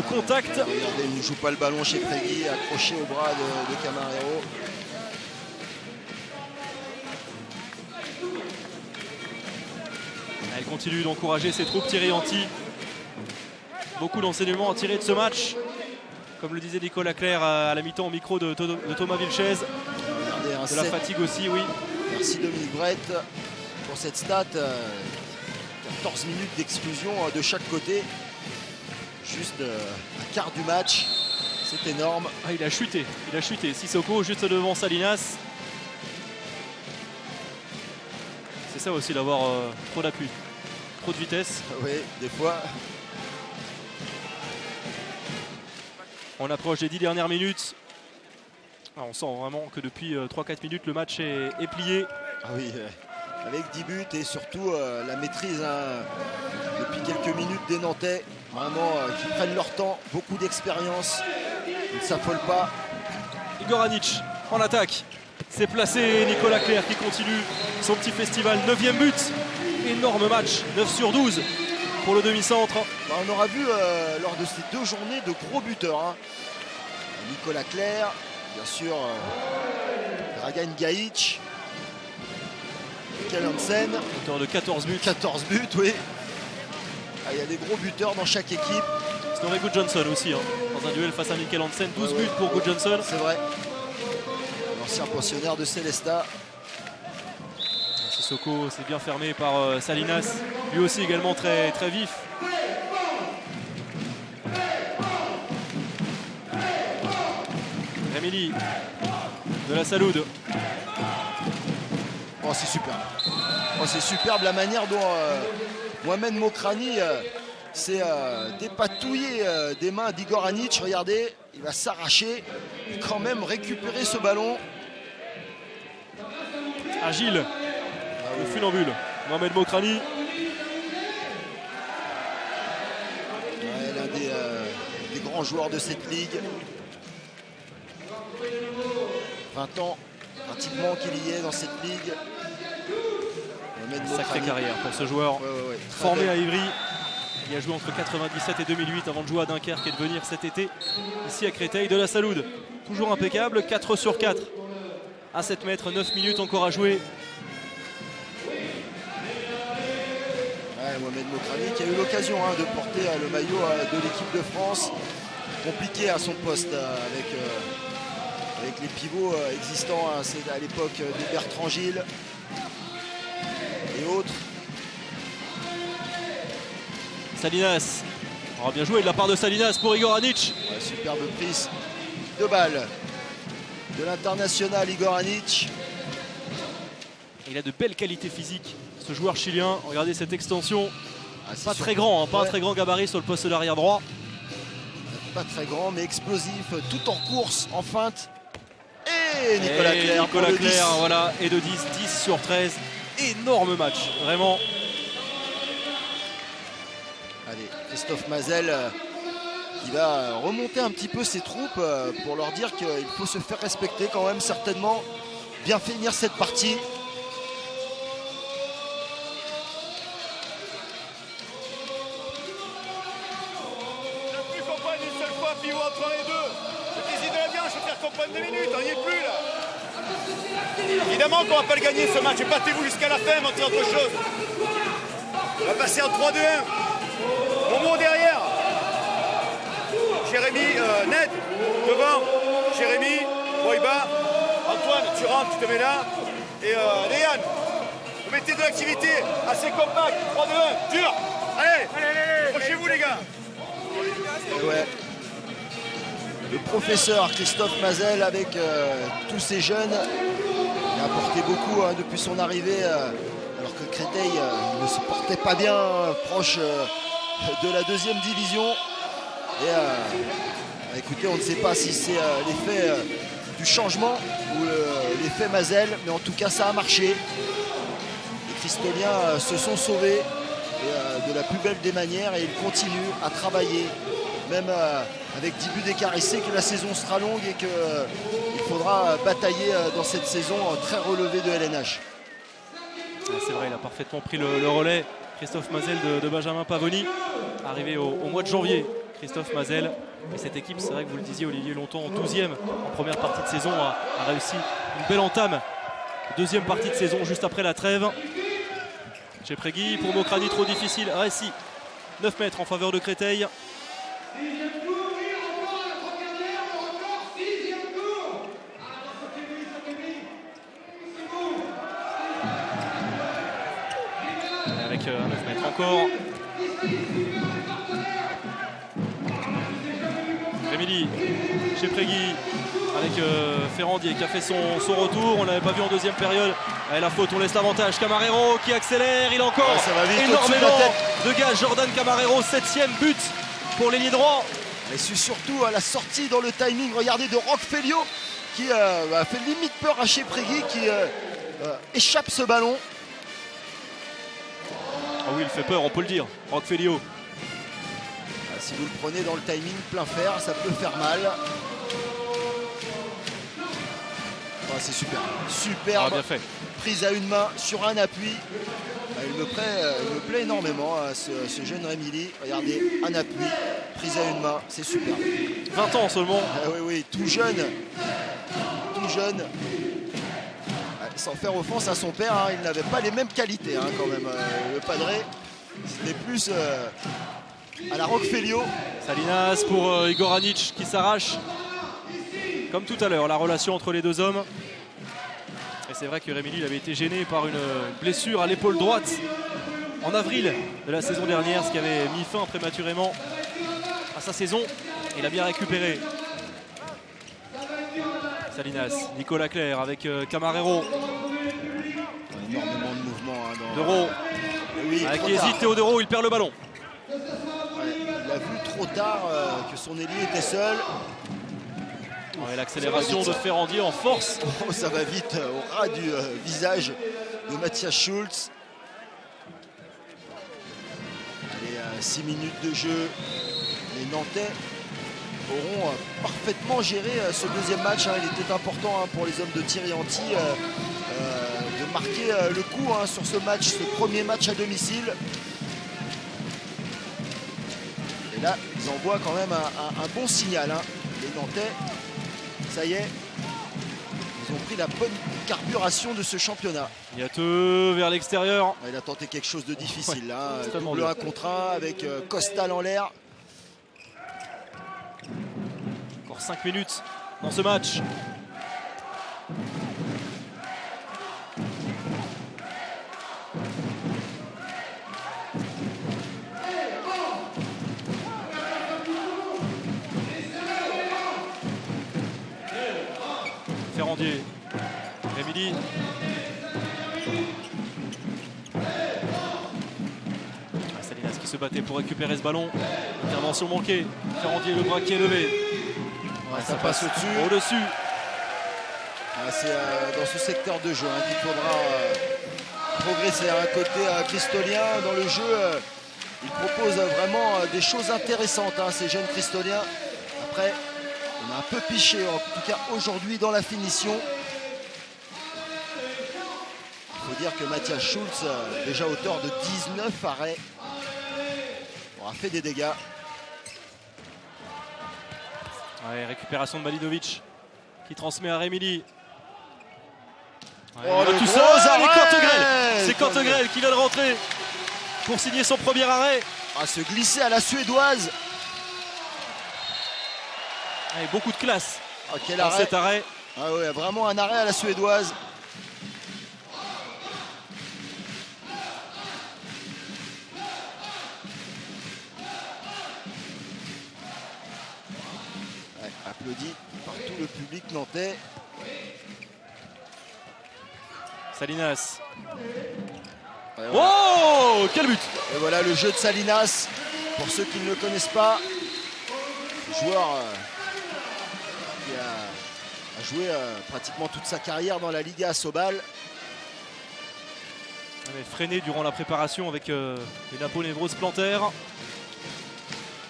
Speaker 1: contact.
Speaker 2: Regardez, il ne joue pas le ballon chez Cheprégui, accroché au bras de Camarero.
Speaker 1: Elle continue d'encourager ses troupes Thierry-Anti. Beaucoup d'enseignements à tirer de ce match. Comme le disait Nicolas Clerc à la mi-temps au micro de Thomas Vilches. De la fatigue aussi, oui.
Speaker 2: Merci Dominique Brett pour cette stat. 14 minutes d'exclusion de chaque côté. Juste un quart du match. C'est énorme.
Speaker 1: Il a chuté. Sissoko juste devant Salinas. C'est ça aussi d'avoir trop d'appui. Trop de vitesse.
Speaker 2: Oui, des fois.
Speaker 1: On approche des 10 dernières minutes. On sent vraiment que depuis 3-4 minutes, le match est plié.
Speaker 2: Ah oui, avec 10 buts et surtout la maîtrise depuis quelques minutes des Nantais. Vraiment qui prennent leur temps, beaucoup d'expérience. Ils ne s'affolent pas.
Speaker 1: Igor Anic en attaque. C'est placé Nicolas Clerc qui continue son petit festival. 9e but. Énorme match, 9 sur 12 pour le demi-centre.
Speaker 2: On aura vu lors de ces 2 journées de gros buteurs. Nicolas Clerc, bien sûr, Dragan Gajic, Michael Hansen.
Speaker 1: Auteur de 14 buts.
Speaker 2: 14 buts, oui. Il y a des gros buteurs dans chaque équipe.
Speaker 1: Snorri Gudjonsson aussi, dans un duel face à Michael Hansen. 12 buts pour Gudjonsson.
Speaker 2: C'est vrai. L'ancien pensionnaire de Célestat.
Speaker 1: Sissoko s'est bien fermé par Salinas, lui aussi également très vif. Rémili de la Saloude.
Speaker 2: Oh, c'est superbe. Oh, c'est superbe la manière dont Mohamed Mokrani s'est dépatouillé des mains d'Igor Anic. Regardez, il va s'arracher et quand même récupérer ce ballon.
Speaker 1: Agile. Le funambule, Mohamed Mokrani.
Speaker 2: L'un des grands joueurs de cette ligue. 20 ans pratiquement qu'il y est dans cette ligue.
Speaker 1: Sacrée carrière pour ce joueur. Formé à Ivry. Il a joué entre 97 et 2008 avant de jouer à Dunkerque et de venir cet été ici à Créteil. De la Saloude, toujours impeccable. 4 sur 4 à 7 mètres, 9 minutes encore à jouer.
Speaker 2: Mohamed Mokrani qui a eu l'occasion de porter le maillot de l'équipe de France. Compliqué à son poste avec les pivots existants à l'époque de Bertrand Gilles et autres.
Speaker 1: Salinas. Oh, bien joué de la part de Salinas pour Igor Anic.
Speaker 2: Superbe prise de balle de l'international Igor Anic.
Speaker 1: Il a de belles qualités physiques, ce joueur chilien. Regardez cette extension. Pas très grand, pas un très grand gabarit sur le poste d'arrière droit.
Speaker 2: Pas très grand, mais explosif, tout en course, en feinte. Et Nicolas Clerc.
Speaker 1: Nicolas Clerc, voilà, et de 10 sur 13. Énorme match, vraiment.
Speaker 2: Allez, Christophe Mazel qui va remonter un petit peu ses troupes pour leur dire qu'il faut se faire respecter quand même, certainement. Bien finir cette partie.
Speaker 3: Entre les deux, le plaisir de la viande, je vais faire comprendre 2 minutes, on n'y est plus là. Évidemment qu'on ne va pas le gagner ce match, battez-vous jusqu'à la fin, montez autre chose. On va passer en 3-2-1. Momo derrière. Jérémy, Ned, devant. Jérémy, Boyba, Antoine, tu rentres, tu te mets là. Et Léane, vous mettez de l'activité assez compacte, 3-2-1, dur. Allez, approchez-vous les gars.
Speaker 2: Et ouais. Le professeur Christophe Mazel avec tous ces jeunes, il a apporté beaucoup depuis son arrivée, alors que Créteil ne se portait pas bien, proche de la 2e division. Et écoutez, on ne sait pas si c'est l'effet du changement ou l'effet Mazel, mais en tout cas ça a marché. Les Cristoliens se sont sauvés de la plus belle des manières et ils continuent à travailler. Même avec 10 buts d'écart, il sait que la saison sera longue et qu'il faudra batailler dans cette saison très relevée de LNH.
Speaker 1: C'est vrai, il a parfaitement pris le relais. Christophe Mazel de Benjamin Pavoni, arrivé au mois de janvier. Christophe Mazel et cette équipe, c'est vrai que vous le disiez Olivier, longtemps en 12e en première partie de saison, a réussi une belle entame. 2e partie de saison juste après la trêve. Chez Prégui, pour Mokrani, trop difficile. Récit, 9 mètres en faveur de Créteil. Avec un 9 mètres encore. Rémili chez Prégui avec Ferrandier qui a fait son retour. On ne l'avait pas vu en 2e période. Allez, la faute, on laisse l'avantage. Camarero qui accélère. Il a encore énormément de gaz. Jordan Camarero, 7e but pour l'ailier droit.
Speaker 2: Et c'est surtout à la sortie dans le timing, regardez, de Roch Félio qui a fait limite peur à chez Prégui, qui échappe ce ballon.
Speaker 1: Ah oui, il fait peur, on peut le dire, Roch Félio.
Speaker 2: Si vous le prenez dans le timing plein fer, ça peut faire mal. C'est super. Superbe.
Speaker 1: Bien fait.
Speaker 2: Prise à une main sur un appui. Il me plaît énormément ce jeune Rémili. Regardez, un appui, prise à une main, c'est super.
Speaker 1: 20 ans seulement.
Speaker 2: Oui, tout jeune. Tout jeune. Sans faire offense à son père, il n'avait pas les mêmes qualités quand même. Le Padré, c'était plus à la Roch Félio.
Speaker 1: Salinas pour Igor Anic qui s'arrache. Comme tout à l'heure, la relation entre les deux hommes. Et c'est vrai que Rémili avait été gêné par une blessure à l'épaule droite en avril de la saison dernière, ce qui avait mis fin prématurément à sa saison. Il a bien récupéré. Salinas, Nicolas Clerc avec Camarero.
Speaker 2: Énormément de mouvements dans
Speaker 1: Dereau.
Speaker 2: Oui,
Speaker 1: qui hésite, Théodoro, il perd le ballon.
Speaker 2: Il a vu trop tard que son ailier était seul.
Speaker 1: L'accélération de Ferrandier en force.
Speaker 2: Oh, ça va vite au ras du visage de Mathias Schultz. Allez, 6 minutes de jeu. Les Nantais auront parfaitement géré ce 2e match. Il était important pour les hommes de Thierry Anti de marquer le coup sur ce match, ce premier match à domicile. Et là, ils envoient quand même un bon signal. Les Nantais, ça y est, ils ont pris la bonne carburation de ce championnat.
Speaker 1: Yateux vers l'extérieur.
Speaker 2: Il a tenté quelque chose de difficile.
Speaker 1: Ouais,
Speaker 2: double 1 contre 1 avec Costal en l'air.
Speaker 1: Encore 5 minutes dans ce match. Ferrandier, Rémili. Salinas qui se battait pour récupérer ce ballon. Intervention manquée. Ferrandier, le bras qui est levé.
Speaker 2: Ça passe au-dessus.
Speaker 1: Au-dessus.
Speaker 2: C'est dans ce secteur de jeu qu'il faudra progresser. Côté cristolien, dans le jeu, ils proposent vraiment des choses intéressantes, hein, ces jeunes Cristoliens. Après, on a un peu piché, en tout cas aujourd'hui, dans la finition. Il faut dire que Matthias Schulz, déjà auteur de 19 arrêts, aura fait des dégâts.
Speaker 1: Ouais, récupération de Malinovic qui transmet à Rémili. Ouais,
Speaker 2: Oh, le
Speaker 1: tout
Speaker 2: gros
Speaker 1: seul,
Speaker 2: arrêt.
Speaker 1: C'est Cantegrel qui vient de rentrer pour signer son premier arrêt.
Speaker 2: À se glisser à la suédoise.
Speaker 1: Avec beaucoup de classe
Speaker 2: Ah, quel
Speaker 1: dans
Speaker 2: arrêt.
Speaker 1: cet arrêt.
Speaker 2: Ah ouais, vraiment un arrêt à la suédoise. Ouais, applaudi par tout le public nantais.
Speaker 1: Salinas.
Speaker 2: Ouais, voilà.
Speaker 1: Oh, quel but!
Speaker 2: Et voilà le jeu de Salinas. Pour ceux qui ne le connaissent pas, joueur qui a joué pratiquement toute sa carrière dans la Liga Sobal.
Speaker 1: On est freiné durant la préparation avec les Napo-Névrose Planter.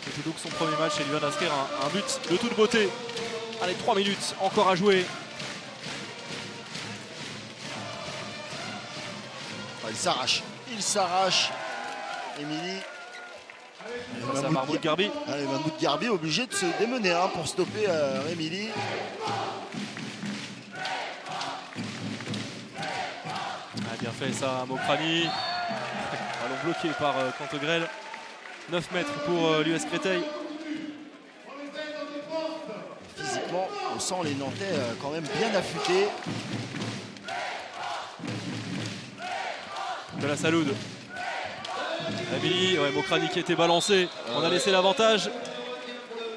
Speaker 1: C'était donc son premier match et il vient d'inscrire un but de toute beauté. Allez, 3 minutes encore à jouer.
Speaker 2: Il s'arrache. Émilie.
Speaker 1: Face à Mahmoud Garbi.
Speaker 2: Mahmoud Garbi obligé de se démener, hein, pour stopper Rémili.
Speaker 1: Bien fait ça, Mokrani. Ballon bloqué par Cantegrel. 9 mètres pour l'US Créteil.
Speaker 2: Physiquement, on sent les Nantais quand même bien affûtés.
Speaker 1: De la Saloude. Rémili, ouais, Mokrani qui était balancé. On a laissé l'avantage.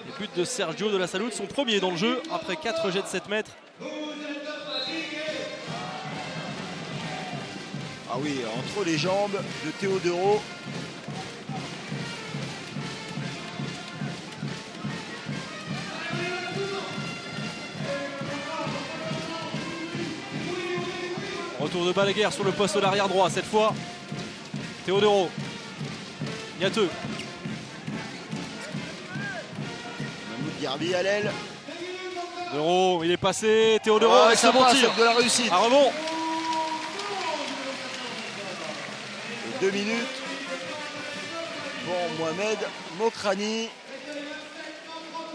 Speaker 1: Les buts de Sergio de la Saloude sont premiers dans le jeu après 4 jets de 7 mètres.
Speaker 2: Ah oui, entre les jambes de Théodoro.
Speaker 1: Retour de Balaguer sur le poste de l'arrière droit cette fois. Théodoro. Niateux.
Speaker 2: Mahmoud Garbi à l'aile.
Speaker 1: Théodoro, il est passé. Théodoro
Speaker 2: Oh,
Speaker 1: avec
Speaker 2: ça
Speaker 1: ce bon
Speaker 2: passe
Speaker 1: tir.
Speaker 2: avec de la réussite.
Speaker 1: Un rebond.
Speaker 2: Et 2 minutes pour Mohamed Mokrani.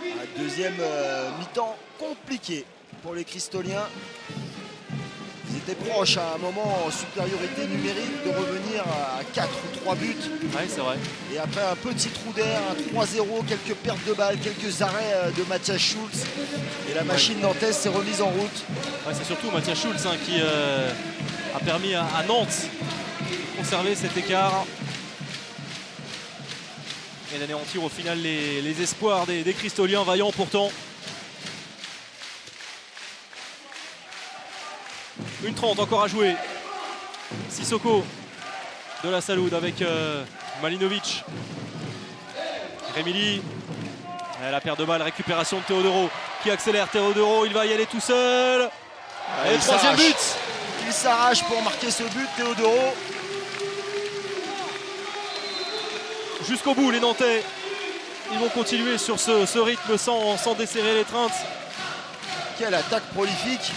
Speaker 2: Un deuxième mi-temps compliqué pour les Cristoliens. Ils étaient proches à un moment en supériorité numérique de revenir à 4 ou 3 buts.
Speaker 1: Ouais, c'est vrai.
Speaker 2: Et après un petit trou d'air, un 3-0, quelques pertes de balles, quelques arrêts de Matthias Schulz. Et la machine nantaise s'est remise en route.
Speaker 1: Ouais, c'est surtout Matthias Schulz, hein, qui a permis à Nantes de conserver cet écart. Et d'anéantir au final les espoirs des Cristoliens, vaillants pourtant. 1:30 encore à jouer. Sissoko de la Saloude avec Malinovic. Rémili. La paire de balles, récupération de Théodoro qui accélère. Théodoro, il va y aller tout seul. Et
Speaker 2: il
Speaker 1: le troisième
Speaker 2: s'arrache.
Speaker 1: but.
Speaker 2: Il s'arrache pour marquer ce but, Théodoro.
Speaker 1: Jusqu'au bout, les Nantais. Ils vont continuer sur ce rythme sans desserrer l'étreinte.
Speaker 2: Quelle attaque prolifique.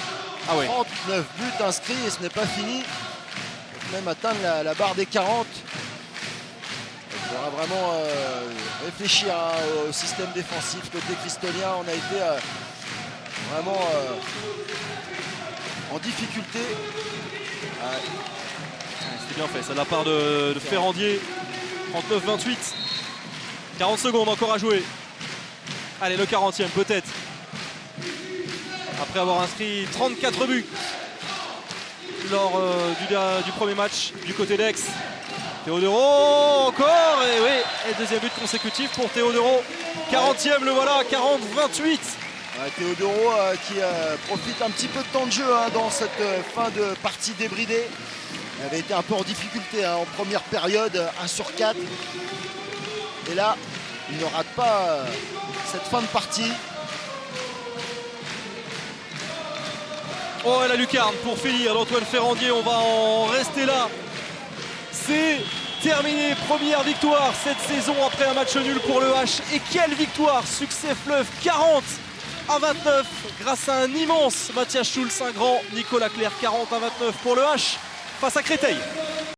Speaker 1: Ah ouais.
Speaker 2: 39 buts inscrits et ce n'est pas fini. Il faut même atteindre la barre des 40. Il faudra vraiment réfléchir, hein, au système défensif côté cristolien. On a été vraiment en difficulté.
Speaker 1: C'était bien fait, ça de la part de Ferrandier. 39-28. 40 secondes encore à jouer. Allez, le 40e peut-être. Après avoir inscrit 34 buts lors du premier match du côté d'Aix. Théodoro encore, et oui, et deuxième but consécutif pour Théodoro. 40e, le voilà, 40-28.
Speaker 2: Théodoro qui profite un petit peu de temps de jeu, hein, dans cette fin de partie débridée. Il avait été un peu en difficulté, hein, en première période, 1 sur 4. Et là, il ne rate pas cette fin de partie.
Speaker 1: Oh, et la lucarne pour finir d'Antoine Ferrandier, on va en rester là. C'est terminé. Première victoire cette saison après un match nul pour le H. Et quelle victoire! Succès fleuve 40-29 grâce à un immense Mathias Schulz, un grand Nicolas Clerc. 40-29 pour le H face à Créteil.